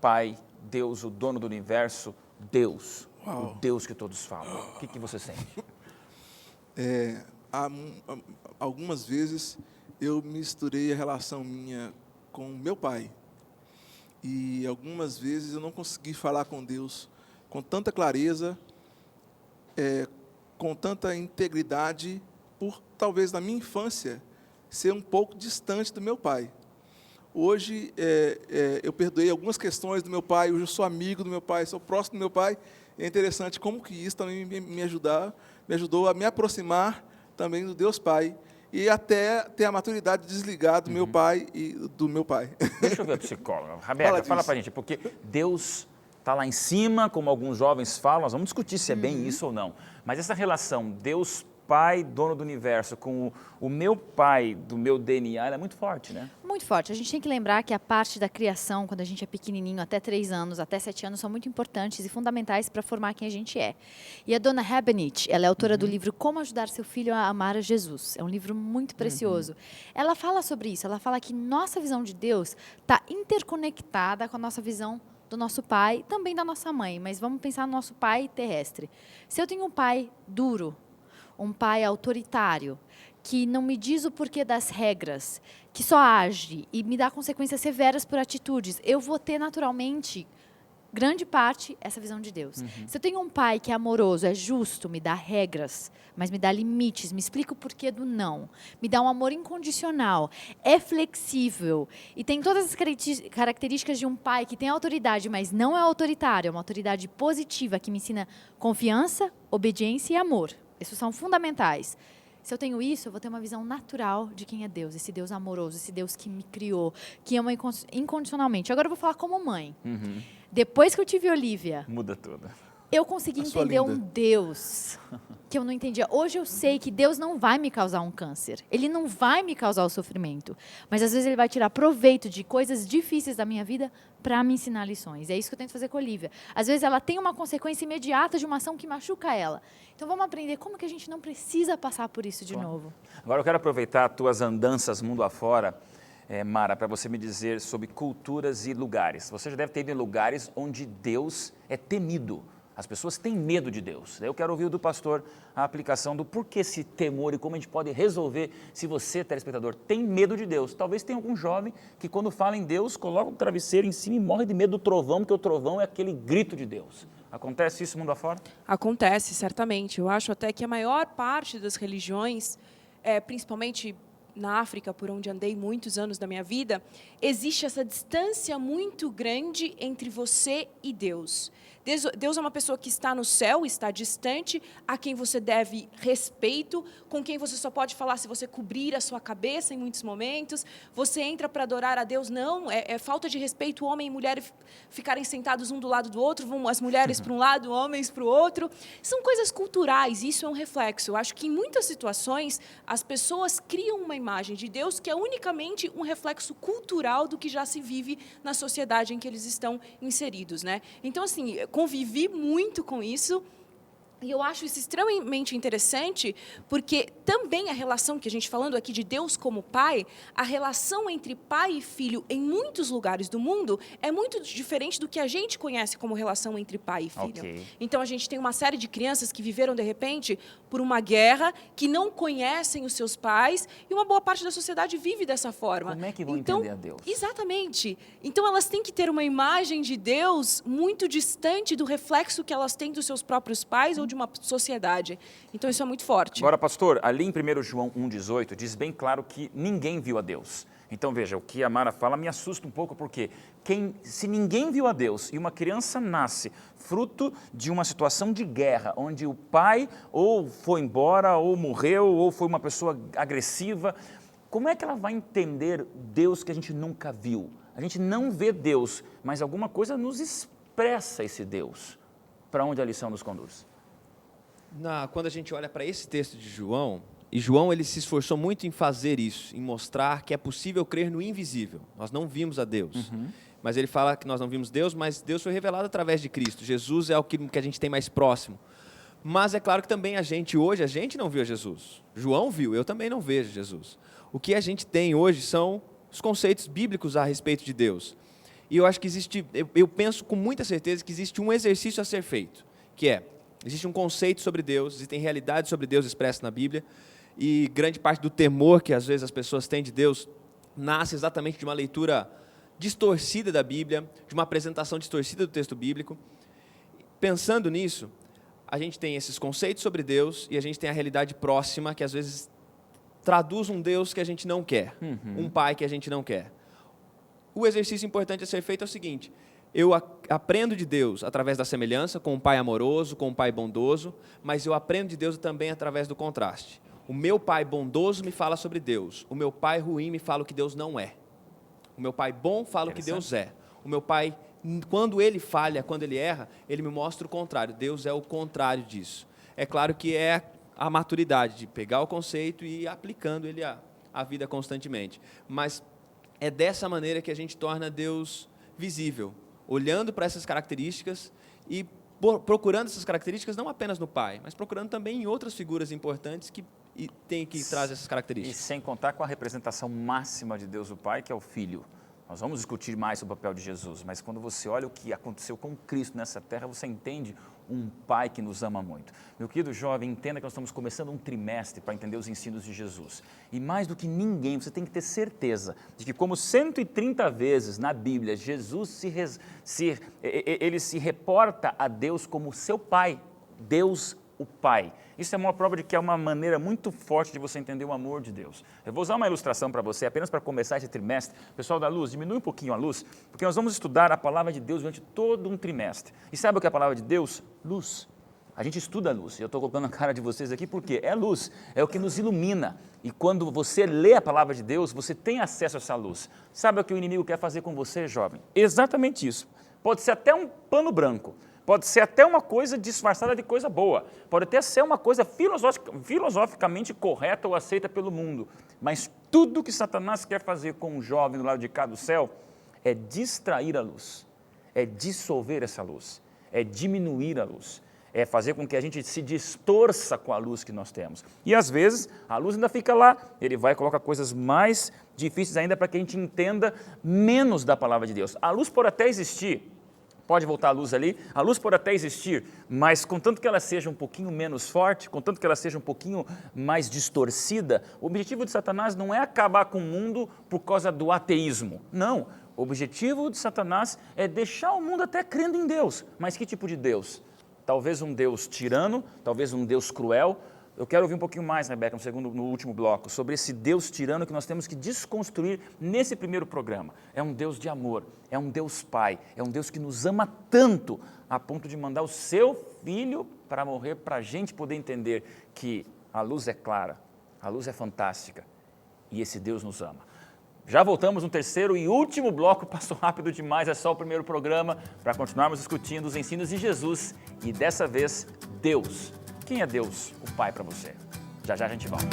Speaker 1: Pai, Deus, o dono do universo, Deus, o Deus que todos falam, o que você sente?
Speaker 4: Algumas vezes eu misturei a relação minha com meu pai. E algumas vezes eu não consegui falar com Deus com tanta clareza, com tanta integridade, por talvez na minha infância ser um pouco distante do meu pai. Hoje eu perdoei algumas questões do meu pai, hoje eu sou amigo do meu pai, sou próximo do meu pai. E é interessante como que isso também me ajudou a me aproximar também do Deus Pai e até ter a maturidade de desligar do meu pai e do meu pai.
Speaker 1: Deixa eu ver a psicóloga. Roberta, fala pra gente, porque Deus está lá em cima, como alguns jovens falam, nós vamos discutir se é bem isso ou não, mas essa relação Deus Pai, dono do universo, com o meu pai, do meu DNA, ela é muito forte, né?
Speaker 2: Muito forte. A gente tem que lembrar que a parte da criação, quando a gente é pequenininho, até 3 anos, até 7 anos, são muito importantes e fundamentais para formar quem a gente é. E a dona Habenich, ela é autora do livro Como Ajudar Seu Filho a Amar a Jesus. É um livro muito precioso. Ela fala sobre isso, ela fala que nossa visão de Deus está interconectada com a nossa visão do nosso pai, também da nossa mãe, mas vamos pensar no nosso pai terrestre. Se eu tenho um pai duro, um pai autoritário, que não me diz o porquê das regras, que só age e me dá consequências severas por atitudes, eu vou ter naturalmente, grande parte, essa visão de Deus. Se eu tenho um pai que é amoroso, é justo, me dá regras, mas me dá limites, me explica o porquê do não, me dá um amor incondicional, é flexível e tem todas as características de um pai que tem autoridade, mas não é autoritário, é uma autoridade positiva que me ensina confiança, obediência e amor. Esses são fundamentais. Se eu tenho isso, eu vou ter uma visão natural de quem é Deus, esse Deus amoroso, esse Deus que me criou, que ama incondicionalmente. Agora eu vou falar como mãe. Depois que eu tive Olivia,
Speaker 1: muda tudo.
Speaker 2: Eu consegui entender um Deus que eu não entendia. Hoje eu sei que Deus não vai me causar um câncer. Ele não vai me causar o sofrimento. Mas às vezes Ele vai tirar proveito de coisas difíceis da minha vida para me ensinar lições. É isso que eu tento fazer com a Olivia. Às vezes ela tem uma consequência imediata de uma ação que machuca ela. Então vamos aprender como que a gente não precisa passar por isso de novo.
Speaker 1: Agora eu quero aproveitar as tuas andanças mundo afora. Mara, para você me dizer sobre culturas e lugares. Você já deve ter ido em lugares onde Deus é temido. As pessoas têm medo de Deus. Eu quero ouvir do pastor a aplicação do porquê esse temor e como a gente pode resolver se você, telespectador, tem medo de Deus. Talvez tenha algum jovem que quando fala em Deus, coloca o travesseiro em cima e morre de medo do trovão, porque o trovão é aquele grito de Deus. Acontece isso mundo afora?
Speaker 3: Acontece, certamente. Eu acho até que a maior parte das religiões, principalmente na África, por onde andei muitos anos da minha vida, existe essa distância muito grande entre você e Deus. Deus é uma pessoa que está no céu, está distante, a quem você deve respeito, com quem você só pode falar se você cobrir a sua cabeça em muitos momentos. Você entra para adorar a Deus, não, é falta de respeito homem e mulher ficarem sentados um do lado do outro, vão as mulheres para um lado, homens para o outro. São coisas culturais, isso é um reflexo. Eu acho que em muitas situações as pessoas criam uma imagem de Deus que é unicamente um reflexo cultural do que já se vive na sociedade em que eles estão inseridos, né? Então, assim, convivi muito com isso. E eu acho isso extremamente interessante, porque também a relação que a gente falando aqui de Deus como pai, a relação entre pai e filho em muitos lugares do mundo é muito diferente do que a gente conhece como relação entre pai e filho.
Speaker 1: Okay.
Speaker 3: Então a gente tem uma série de crianças que viveram de repente por uma guerra, que não conhecem os seus pais, e uma boa parte da sociedade vive dessa forma.
Speaker 1: Como é que vão entender a Deus?
Speaker 3: Exatamente. Então elas têm que ter uma imagem de Deus muito distante do reflexo que elas têm dos seus próprios pais ou de uma sociedade. Então isso é muito forte.
Speaker 1: Agora, pastor, ali em 1 João 1,18 diz bem claro que ninguém viu a Deus. Então veja, o que a Mara fala me assusta um pouco, porque se ninguém viu a Deus e uma criança nasce fruto de uma situação de guerra, onde o pai ou foi embora, ou morreu, ou foi uma pessoa agressiva, como é que ela vai entender Deus que a gente nunca viu? A gente não vê Deus, mas alguma coisa nos expressa esse Deus. Para onde a lição nos conduz?
Speaker 5: Quando a gente olha para esse texto de João, e João ele se esforçou muito em fazer isso, em mostrar que é possível crer no invisível. Nós não vimos a Deus, mas ele fala que nós não vimos Deus, mas Deus foi revelado através de Cristo. Jesus é o que a gente tem mais próximo. Mas é claro que também hoje a gente não viu Jesus. João viu, eu também não vejo Jesus. O que a gente tem hoje são os conceitos bíblicos a respeito de Deus. E eu acho que eu penso com muita certeza que existe um exercício a ser feito, que existe um conceito sobre Deus, existem realidades sobre Deus expressas na Bíblia, e grande parte do temor que às vezes as pessoas têm de Deus nasce exatamente de uma leitura distorcida da Bíblia, de uma apresentação distorcida do texto bíblico. Pensando nisso, a gente tem esses conceitos sobre Deus e a gente tem a realidade próxima que às vezes traduz um Deus que a gente não quer, um pai que a gente não quer. O exercício importante a ser feito é o seguinte: eu aprendo de Deus através da semelhança, com um pai amoroso, com um pai bondoso, mas eu aprendo de Deus também através do contraste. O meu pai bondoso me fala sobre Deus, o meu pai ruim me fala o que Deus não é. O meu pai bom fala o que Deus é. O meu pai, quando ele falha, quando ele erra, ele me mostra o contrário. Deus é o contrário disso. É claro que é a maturidade de pegar o conceito e ir aplicando ele à vida constantemente. Mas é dessa maneira que a gente torna Deus visível, olhando para essas características e procurando essas características não apenas no pai, mas procurando também em outras figuras importantes que trazem essas características.
Speaker 1: E sem contar com a representação máxima de Deus o Pai, que é o Filho. Nós vamos discutir mais sobre o papel de Jesus, mas quando você olha o que aconteceu com Cristo nessa terra, você entende um Pai que nos ama muito. Meu querido jovem, entenda que nós estamos começando um trimestre para entender os ensinos de Jesus. E mais do que ninguém, você tem que ter certeza de que, como 130 vezes na Bíblia, Jesus se reporta a Deus como seu Pai, Deus o Pai. Isso é uma prova de que é uma maneira muito forte de você entender o amor de Deus. Eu vou usar uma ilustração para você, apenas para começar esse trimestre. Pessoal da luz, diminui um pouquinho a luz, porque nós vamos estudar a palavra de Deus durante todo um trimestre. E sabe o que é a palavra de Deus? Luz. A gente estuda a luz. Eu estou colocando na cara de vocês aqui porque é luz, é o que nos ilumina. E quando você lê a palavra de Deus, você tem acesso a essa luz. Sabe o que o inimigo quer fazer com você, jovem? Exatamente isso. Pode ser até um pano branco. Pode ser até uma coisa disfarçada de coisa boa. Pode até ser uma coisa filosoficamente correta ou aceita pelo mundo. Mas tudo que Satanás quer fazer com um jovem do lado de cá do céu é distrair a luz, é dissolver essa luz, é diminuir a luz, é fazer com que a gente se distorça com a luz que nós temos. E às vezes a luz ainda fica lá, ele vai e coloca coisas mais difíceis ainda para que a gente entenda menos da palavra de Deus. A luz pode até existir, pode voltar a luz ali, a luz pode até existir, mas contanto que ela seja um pouquinho menos forte, contanto que ela seja um pouquinho mais distorcida, o objetivo de Satanás não é acabar com o mundo por causa do ateísmo, não. O objetivo de Satanás é deixar o mundo até crendo em Deus. Mas que tipo de Deus? Talvez um Deus tirano, talvez um Deus cruel. Eu quero ouvir um pouquinho mais, Rebeca, no último bloco, sobre esse Deus tirano que nós temos que desconstruir nesse primeiro programa. É um Deus de amor, é um Deus Pai, é um Deus que nos ama tanto a ponto de mandar o seu Filho para morrer, para a gente poder entender que a luz é clara, a luz é fantástica e esse Deus nos ama. Já voltamos no terceiro e último bloco, passou rápido demais, é só o primeiro programa, para continuarmos discutindo os ensinos de Jesus e dessa vez, Deus. Quem é Deus, o Pai, para você? Já já a gente volta.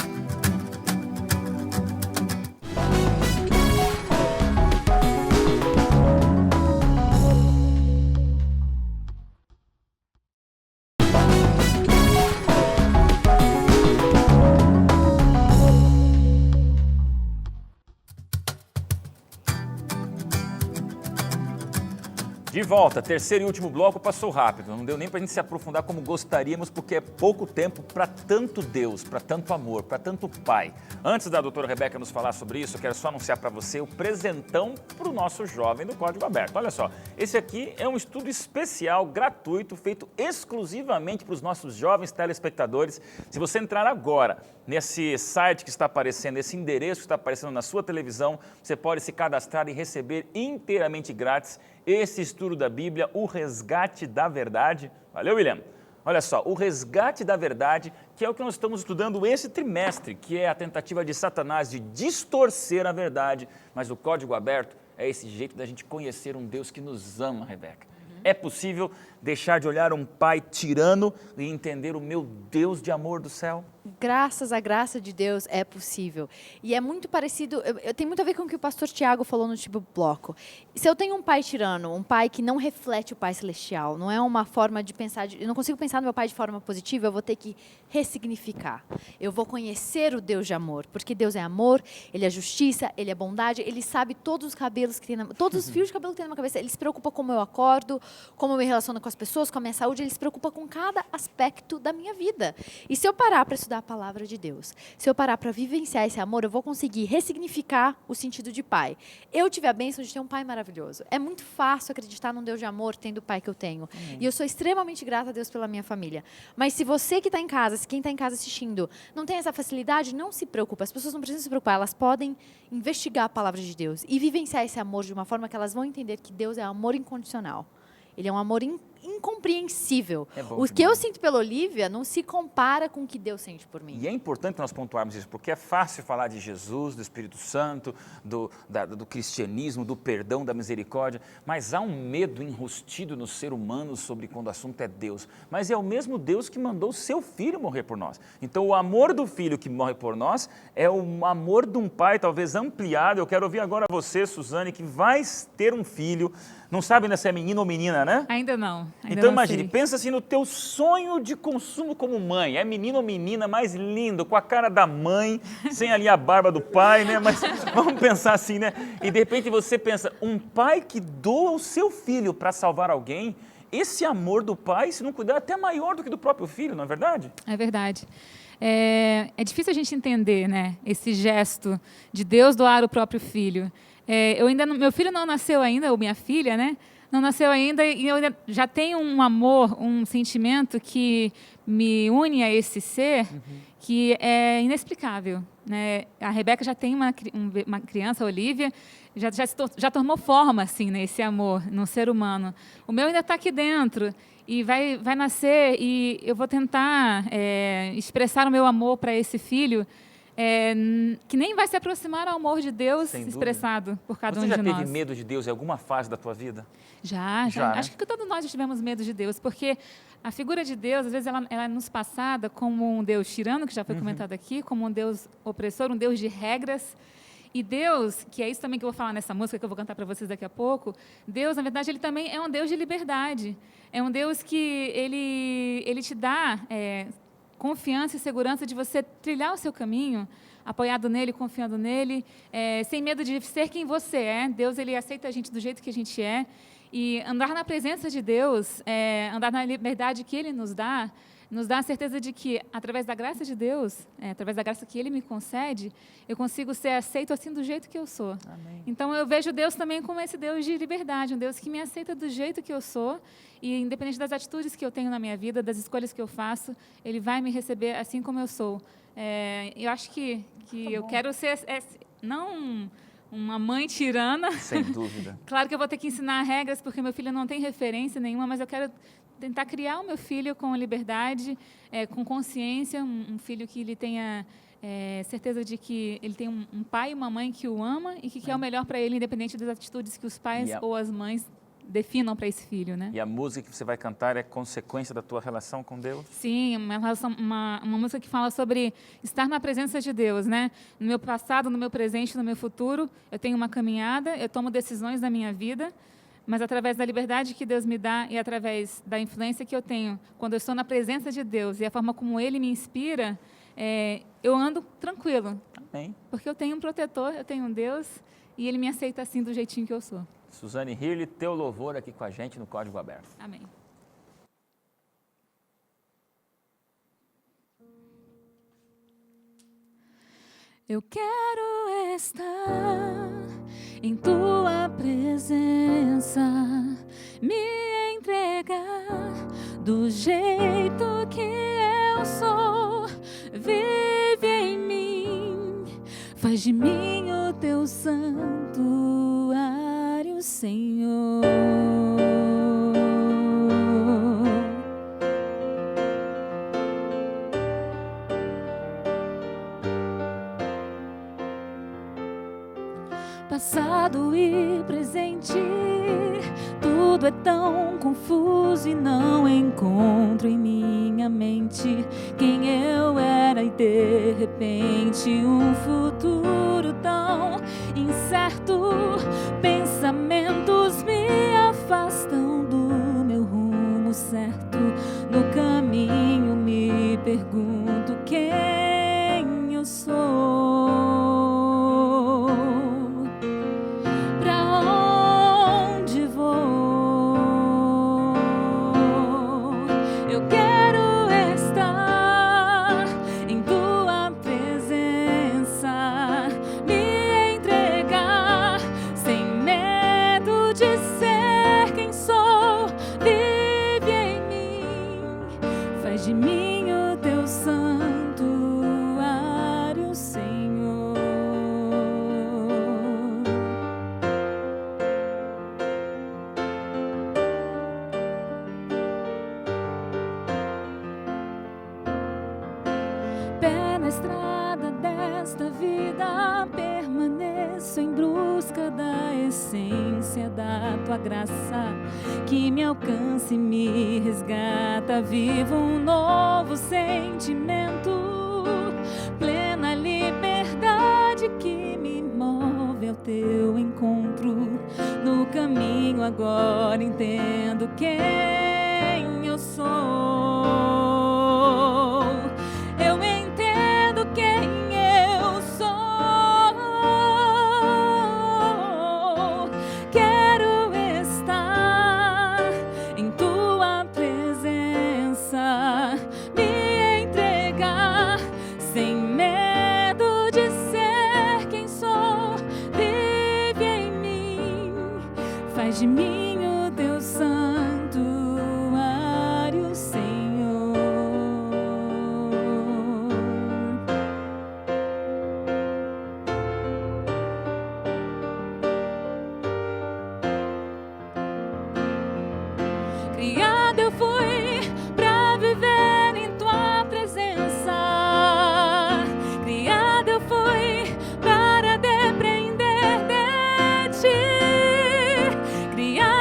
Speaker 1: De volta, terceiro e último bloco passou rápido, não deu nem para a gente se aprofundar como gostaríamos, porque é pouco tempo para tanto Deus, para tanto amor, para tanto Pai. Antes da doutora Rebeca nos falar sobre isso, eu quero só anunciar para você o presentão para o nosso jovem do Código Aberto. Olha só, esse aqui é um estudo especial, gratuito, feito exclusivamente para os nossos jovens telespectadores. Se você entrar agora nesse site que está aparecendo, esse endereço que está aparecendo na sua televisão, você pode se cadastrar e receber inteiramente grátis esse estudo da Bíblia, o Resgate da Verdade. Valeu, William? Olha só, o Resgate da Verdade, que é o que nós estamos estudando esse trimestre, que é a tentativa de Satanás de distorcer a verdade, mas o Código Aberto é esse jeito da gente conhecer um Deus que nos ama, Rebeca. É possível deixar de olhar um pai tirano e entender o meu Deus de amor do céu?
Speaker 2: Graças à graça de Deus é possível. E é muito parecido, tem muito a ver com o que o pastor Tiago falou no último bloco. Se eu tenho um pai tirano, um pai que não reflete o Pai Celestial, não é uma forma de pensar, eu não consigo pensar no meu pai de forma positiva, eu vou ter que ressignificar. Eu vou conhecer o Deus de amor, porque Deus é amor, Ele é justiça, Ele é bondade, Ele sabe todos os cabelos que tem, todos os fios de cabelo que tem na minha cabeça, Ele se preocupa como eu acordo, como eu me relaciono com as pessoas, com a minha saúde, Ele se preocupa com cada aspecto da minha vida. E se eu parar para estudar a palavra de Deus, se eu parar para vivenciar esse amor, eu vou conseguir ressignificar o sentido de pai. Eu tive a bênção de ter um pai maravilhoso. É muito fácil acreditar num Deus de amor tendo o pai que eu tenho. E eu sou extremamente grata a Deus pela minha família. Mas se você que está em casa, se quem está em casa assistindo, não tem essa facilidade, não se preocupe. As pessoas não precisam se preocupar, elas podem investigar a palavra de Deus e vivenciar esse amor de uma forma que elas vão entender que Deus é amor incondicional. Ele é um amor incompreensível. O que eu sinto pela Olivia não se compara com o que Deus sente por mim.
Speaker 1: E é importante nós pontuarmos isso, porque é fácil falar de Jesus, do Espírito Santo, do cristianismo, do perdão, da misericórdia, mas há um medo enrustido no ser humano sobre quando o assunto é Deus. Mas é o mesmo Deus que mandou o seu Filho morrer por nós. Então o amor do Filho que morre por nós é o amor de um pai, talvez ampliado. Eu quero ouvir agora você, Suzane, que vai ter um filho. Não sabe ainda se é menino ou menina, né?
Speaker 6: Ainda não.
Speaker 1: Então imagine, pensa assim no teu sonho de consumo como mãe. É menino ou menina mais lindo, com a cara da mãe, sem ali a barba do pai, né? Mas vamos pensar assim, né? E de repente você pensa, um pai que doa o seu filho para salvar alguém, esse amor do pai, se não cuidar, é até maior do que do próprio filho, não é verdade?
Speaker 6: É verdade. É difícil a gente entender, né, esse gesto de Deus doar o próprio filho. Meu filho não nasceu ainda, ou minha filha, né? Não nasceu ainda e eu ainda já tenho um amor, um sentimento que me une a esse ser que é inexplicável, né? A Rebeca já tem uma criança, a Olivia, já tomou forma assim, né, esse amor no ser humano. O meu ainda está aqui dentro e vai nascer e eu vou tentar expressar o meu amor para esse filho. Que nem vai se aproximar ao amor de Deus expressado por cada um de nós.
Speaker 1: Você já teve medo de Deus em alguma fase da tua vida?
Speaker 6: Já. Acho que todos nós já tivemos medo de Deus, porque a figura de Deus, às vezes, ela é nos passada como um Deus tirano, que já foi comentado aqui, como um Deus opressor, um Deus de regras. E Deus, que é isso também que eu vou falar nessa música que eu vou cantar para vocês daqui a pouco, Deus, na verdade, Ele também é um Deus de liberdade. É um Deus que Ele te dá confiança e segurança de você trilhar o seu caminho, apoiado nele, confiando nele, sem medo de ser quem você é. Deus, Ele aceita a gente do jeito que a gente é. E andar na presença de Deus, andar na liberdade que Ele nos dá a certeza de que, através da graça de Deus, através da graça que Ele me concede, eu consigo ser aceito assim do jeito que eu sou.
Speaker 1: Amém.
Speaker 6: Então, eu vejo Deus também como esse Deus de liberdade, um Deus que me aceita do jeito que eu sou, e independente das atitudes que eu tenho na minha vida, das escolhas que eu faço, Ele vai me receber assim como eu sou. Eu acho que eu quero ser, não uma mãe tirana.
Speaker 1: Sem dúvida.
Speaker 6: Claro que eu vou ter que ensinar regras, porque meu filho não tem referência nenhuma, mas eu quero tentar criar o meu filho com liberdade, com consciência, um filho que ele tenha certeza de que ele tem um pai e uma mãe que o ama e que quer o melhor para ele, independente das atitudes que os pais ou as mães definam para esse filho, né?
Speaker 1: E a música que você vai cantar é consequência da tua relação com Deus?
Speaker 6: Sim, uma música que fala sobre estar na presença de Deus, né? No meu passado, no meu presente, no meu futuro, eu tenho uma caminhada, eu tomo decisões na minha vida, mas através da liberdade que Deus me dá e através da influência que eu tenho, quando eu estou na presença de Deus e a forma como Ele me inspira, eu ando tranquilo.
Speaker 1: Amém.
Speaker 6: Porque eu tenho um protetor, eu tenho um Deus e Ele me aceita assim do jeitinho que eu sou.
Speaker 1: Suzane Hirle, teu louvor aqui com a gente no Código Aberto.
Speaker 6: Amém. Eu quero estar em Tua presença, me entregar do jeito que eu sou. Vive em mim, faz de mim o Teu santuário, Senhor. Passado e presente, tudo é tão confuso e não encontro em minha mente quem eu era e de repente um futuro tão incerto. Pensamentos me afastam do meu rumo certo. No caminho me pergunto quem eu sou. De mim o Teu santuário, Senhor. Pé na estrada desta vida, permaneço em busca da essência da Tua graça, que me alcança e me resgata. Vivo um novo sentimento, plena liberdade que me move ao Teu encontro. No caminho agora entendo quem eu sou. Eu entendo quem eu sou. Quero estar em Tua presença, me entregar sem medo de ser quem sou. Vive em mim, faz de mim o Teu santuário, Senhor. Criada eu fui pra viver em Tua presença. Criada eu fui para depender de Ti. Criada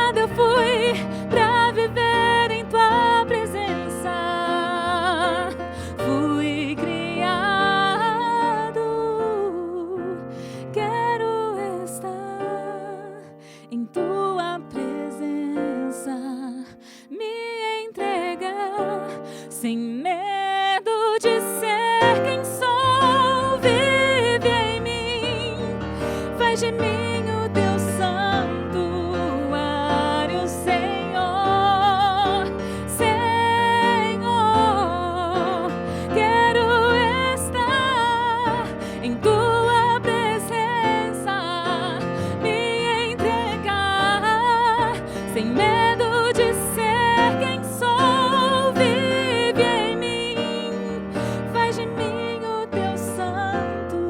Speaker 6: Faz de mim o teu santuário, Senhor. Senhor, quero estar em tua presença, me entregar sem medo de ser quem sou. Vive em mim, faz de mim o teu santuário,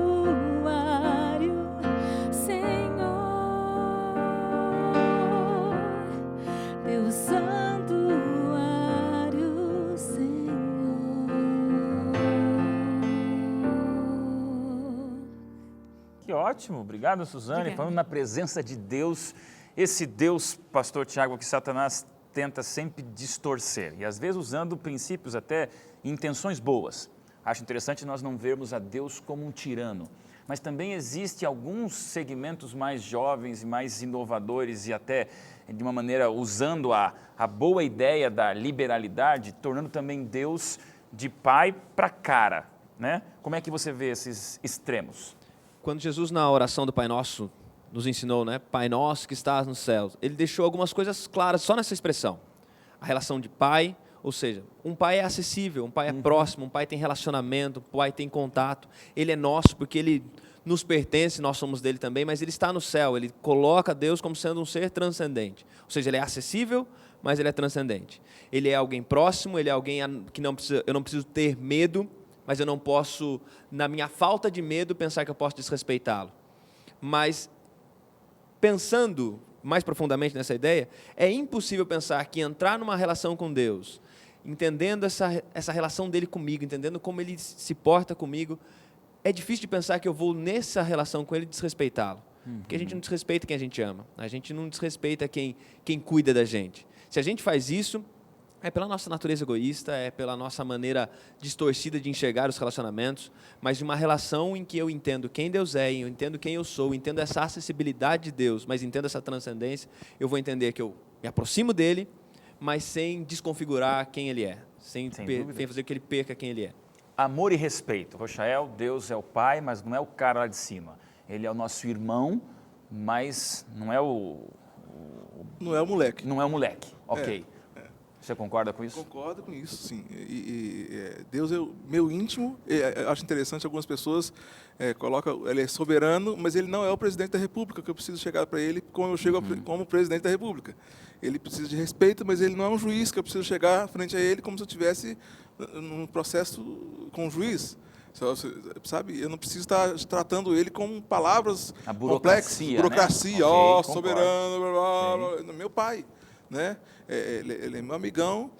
Speaker 6: Senhor. Teu santuário, Senhor.
Speaker 1: Que ótimo, obrigado, Suzane.
Speaker 6: Obrigada.
Speaker 1: Falando na presença de Deus, esse Deus, pastor Tiago, que Satanás tenta sempre distorcer, e às vezes usando princípios até intenções boas. Acho interessante nós não vermos a Deus como um tirano, mas também existe alguns segmentos mais jovens e mais inovadores e até de uma maneira usando a boa ideia da liberalidade, tornando também Deus de pai para cara, né? Como é que você vê esses extremos?
Speaker 5: Quando Jesus, na oração do Pai Nosso, nos ensinou, né? Pai Nosso que estás nos céus, ele deixou algumas coisas claras só nessa expressão. A relação de pai, ou seja, um pai é acessível, um pai é próximo, um pai tem relacionamento, um pai tem contato. Ele é nosso porque ele nos pertence, nós somos dele também, mas ele está no céu, ele coloca Deus como sendo um ser transcendente. Ou seja, ele é acessível, mas ele é transcendente. Ele é alguém próximo, ele é alguém que eu não preciso ter medo, mas eu não posso, na minha falta de medo, pensar que eu posso desrespeitá-lo. Mas, pensando mais profundamente nessa ideia, é impossível pensar que entrar numa relação com Deus, entendendo essa relação dele comigo, entendendo como ele se porta comigo, é difícil de pensar que eu vou nessa relação com ele desrespeitá-lo. Porque a gente não desrespeita quem a gente ama, a gente não desrespeita quem cuida da gente. Se a gente faz isso, é pela nossa natureza egoísta, é pela nossa maneira distorcida de enxergar os relacionamentos, mas de uma relação em que eu entendo quem Deus é, eu entendo quem eu sou, entendo essa acessibilidade de Deus, mas entendo essa transcendência, eu vou entender que eu me aproximo dele, mas sem desconfigurar quem ele é, sem fazer que ele perca quem ele é.
Speaker 1: Amor e respeito. Rochael, Deus é o pai, mas não é o cara lá de cima. Ele é o nosso irmão, mas não é
Speaker 4: Não é o moleque.
Speaker 1: não é o moleque. Ok. Você concorda com isso?
Speaker 4: Concordo com isso, sim. Deus é o meu íntimo. Eu acho interessante, algumas pessoas colocam, ele é soberano, mas ele não é o presidente da República, que eu preciso chegar para ele como eu chego como presidente da República. Ele precisa de respeito, mas ele não é um juiz, que eu preciso chegar frente a ele como se eu estivesse num processo com um juiz. Sabe? Eu não preciso estar tratando ele com palavras complexas. Burocracia,
Speaker 1: né?
Speaker 4: ó,
Speaker 1: Ok,
Speaker 4: soberano, blá, blá, blá. Meu pai. Né? Ele é meu amigão,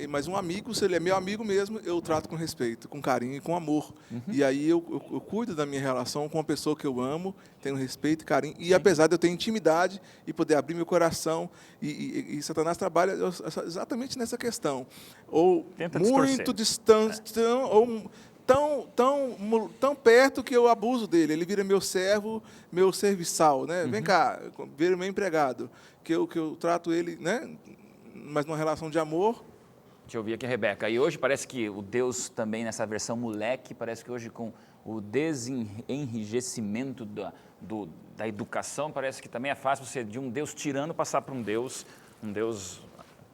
Speaker 4: mas um amigo, se ele é meu amigo mesmo, eu trato com respeito, com carinho e com amor. E aí eu cuido da minha relação com uma pessoa que eu amo, tenho respeito e carinho, e apesar de eu ter intimidade e poder abrir meu coração, e Satanás trabalha exatamente nessa questão. Ou
Speaker 1: Tenta
Speaker 4: muito distante, ou tão perto que eu abuso dele. Ele vira meu servo, meu serviçal, né? Vem cá, vira meu empregado. Que eu trato ele, né? Mas numa relação de amor.
Speaker 1: Deixa eu ouvir aqui a Rebeca. E hoje parece que o Deus também, nessa versão moleque, parece que hoje com o desenrijecimento da educação, parece que também é fácil você, de um Deus tirano, passar para um Deus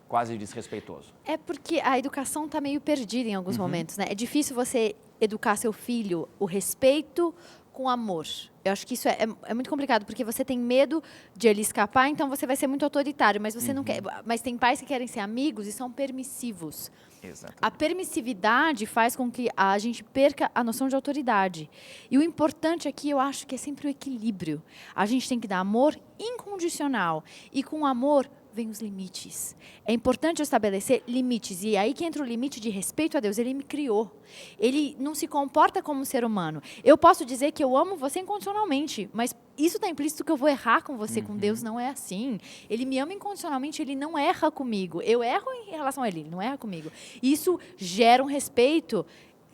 Speaker 1: quase desrespeitoso.
Speaker 2: É porque a educação está meio perdida em alguns momentos, né? É difícil você educar seu filho o respeito com amor. Eu acho que isso é muito complicado, porque você tem medo de ele escapar, então você vai ser muito autoritário, mas você não quer. Mas tem pais que querem ser amigos e são permissivos.
Speaker 1: Exatamente.
Speaker 2: A permissividade faz com que a gente perca a noção de autoridade. E o importante aqui, eu acho que é sempre o equilíbrio. A gente tem que dar amor incondicional. E com amor vem os limites. É importante estabelecer limites. E aí que entra o limite de respeito a Deus. Ele me criou. Ele não se comporta como um ser humano. Eu posso dizer que eu amo você incondicionalmente, mas isso está implícito que eu vou errar com você. Com Deus não é assim. Ele me ama incondicionalmente, ele não erra comigo. Eu erro em relação a ele não erra comigo. Isso gera um respeito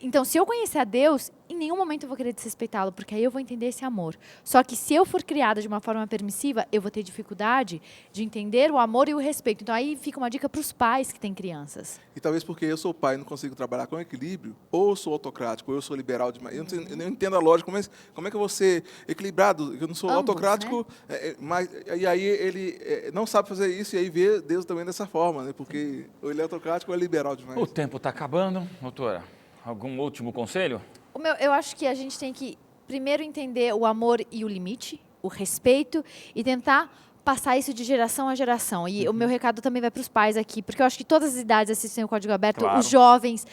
Speaker 2: Então, se eu conhecer a Deus, em nenhum momento eu vou querer desrespeitá-lo, porque aí eu vou entender esse amor. Só que se eu for criada de uma forma permissiva, eu vou ter dificuldade de entender o amor e o respeito. Então, aí fica uma dica para os pais que têm crianças.
Speaker 4: E talvez porque eu sou pai e não consigo trabalhar com equilíbrio, ou eu sou autocrático, ou eu sou liberal demais. Eu não entendo a lógica, mas como é que eu vou ser equilibrado? Eu não sou
Speaker 2: Ambos,
Speaker 4: autocrático, mas, e aí ele não sabe fazer isso, e aí vê Deus também dessa forma, né? Porque ou ele é autocrático ou é liberal demais.
Speaker 1: O tempo está acabando, doutora. Algum último conselho?
Speaker 2: Eu acho que a gente tem que primeiro entender o amor e o limite, o respeito, e tentar passar isso de geração a geração. E o meu recado também vai para os pais aqui, porque eu acho que todas as idades assistem o Código Aberto,
Speaker 1: Claro.
Speaker 2: os jovens.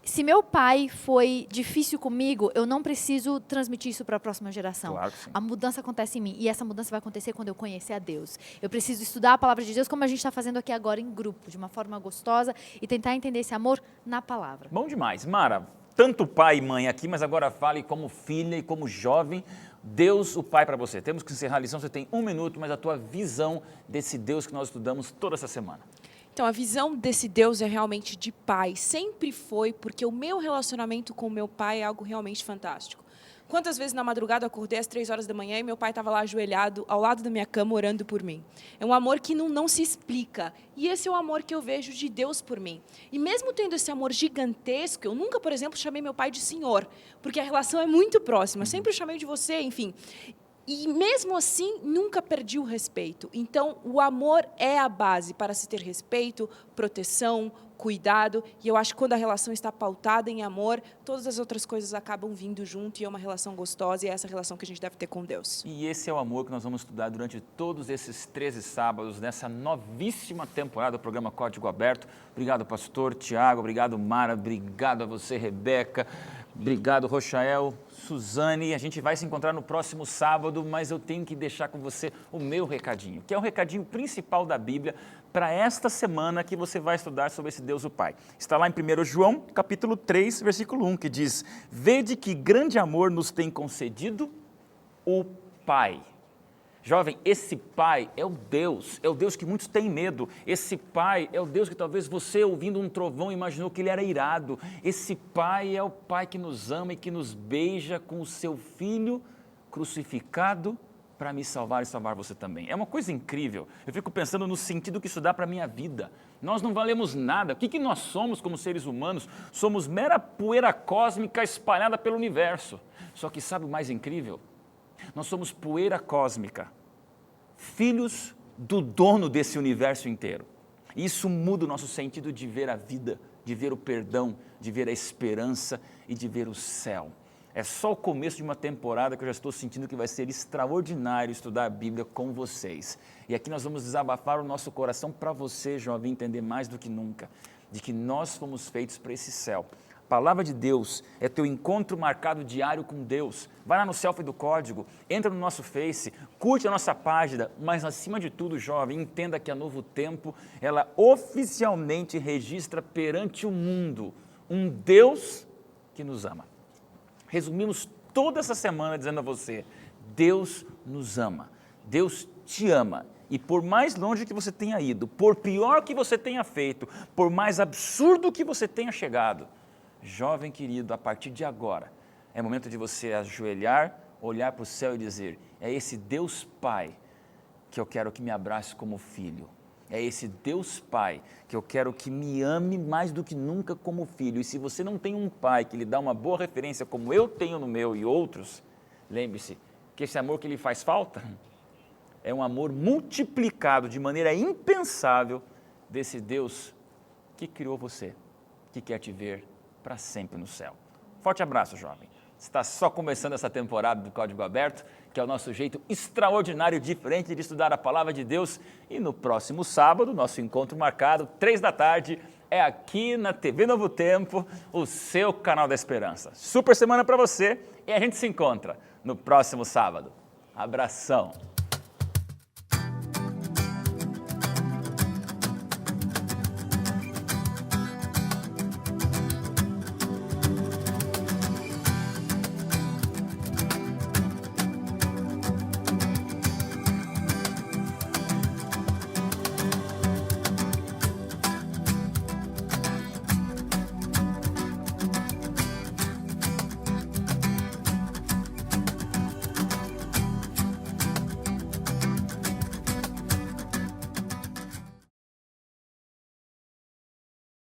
Speaker 2: Se meu pai foi difícil comigo, eu não preciso transmitir isso para a próxima geração.
Speaker 1: Claro que sim.
Speaker 2: A mudança acontece em mim, e essa mudança vai acontecer quando eu conhecer a Deus. Eu preciso estudar a palavra de Deus, como a gente está fazendo aqui agora em grupo, de uma forma gostosa, e tentar entender esse amor na palavra.
Speaker 1: Bom demais. Mara, tanto pai e mãe aqui, mas agora fale como filha e como jovem. Deus, o Pai para você. Temos que encerrar a lição, você tem 1 minuto, mas a tua visão desse Deus que nós estudamos toda essa semana.
Speaker 3: Então, a visão desse Deus é realmente de pai. Sempre foi, porque o meu relacionamento com o meu pai é algo realmente fantástico. Quantas vezes na madrugada eu acordei às 3 horas da manhã e meu pai estava lá ajoelhado ao lado da minha cama orando por mim. É um amor que não se explica. E esse é o amor que eu vejo de Deus por mim. E mesmo tendo esse amor gigantesco, eu nunca, por exemplo, chamei meu pai de senhor, porque a relação é muito próxima. Eu sempre chamei de você, enfim. E mesmo assim, nunca perdi o respeito. Então, o amor é a base para se ter respeito, proteção, cuidado. E eu acho que quando a relação está pautada em amor, todas as outras coisas acabam vindo junto e é uma relação gostosa e é essa relação que a gente deve ter com Deus.
Speaker 1: E esse é o amor que nós vamos estudar durante todos esses 13 sábados, nessa novíssima temporada do programa Código Aberto. Obrigado, pastor Tiago, obrigado, Mara, obrigado a você, Rebeca, obrigado, Rochael, Suzane. A gente vai se encontrar no próximo sábado, mas eu tenho que deixar com você o meu recadinho, que é o recadinho principal da Bíblia para esta semana que você vai estudar sobre esse Deus o Pai. Está lá em 1 João, capítulo 3, versículo 1, que diz: vede que grande amor nos tem concedido o Pai. Jovem, esse Pai é o Deus que muitos têm medo. Esse Pai é o Deus que talvez você, ouvindo um trovão, imaginou que ele era irado. Esse Pai é o Pai que nos ama e que nos beija com o seu Filho crucificado para me salvar e salvar você também. É uma coisa incrível. Eu fico pensando no sentido que isso dá para a minha vida. Nós não valemos nada. O que nós somos como seres humanos? Somos mera poeira cósmica espalhada pelo universo. Só que sabe o mais incrível? Nós somos poeira cósmica, filhos do dono desse universo inteiro. E isso muda o nosso sentido de ver a vida, de ver o perdão, de ver a esperança e de ver o céu. É só o começo de uma temporada que eu já estou sentindo que vai ser extraordinário estudar a Bíblia com vocês. E aqui nós vamos desabafar o nosso coração para você, jovem, entender mais do que nunca, de que nós fomos feitos para esse céu. A palavra de Deus é teu encontro marcado diário com Deus. Vai lá no selfie do Código, entra no nosso Face, curte a nossa página, mas acima de tudo, jovem, entenda que a Novo Tempo, ela oficialmente registra perante o mundo um Deus que nos ama. Resumimos toda essa semana dizendo a você, Deus nos ama, Deus te ama. E por mais longe que você tenha ido, por pior que você tenha feito, por mais absurdo que você tenha chegado, jovem querido, a partir de agora, é momento de você ajoelhar, olhar para o céu e dizer, é esse Deus Pai que eu quero que me abrace como filho. É esse Deus Pai que eu quero que me ame mais do que nunca como filho. E se você não tem um pai que lhe dá uma boa referência, como eu tenho no meu e outros, lembre-se que esse amor que lhe faz falta é um amor multiplicado de maneira impensável desse Deus que criou você, que quer te ver para sempre no céu. Forte abraço, jovem. Está só começando essa temporada do Código Aberto, que é o nosso jeito extraordinário, diferente de estudar a Palavra de Deus. E no próximo sábado, nosso encontro marcado, 3 da tarde, é aqui na TV Novo Tempo, o seu canal da esperança. Super semana para você e a gente se encontra no próximo sábado. Abração!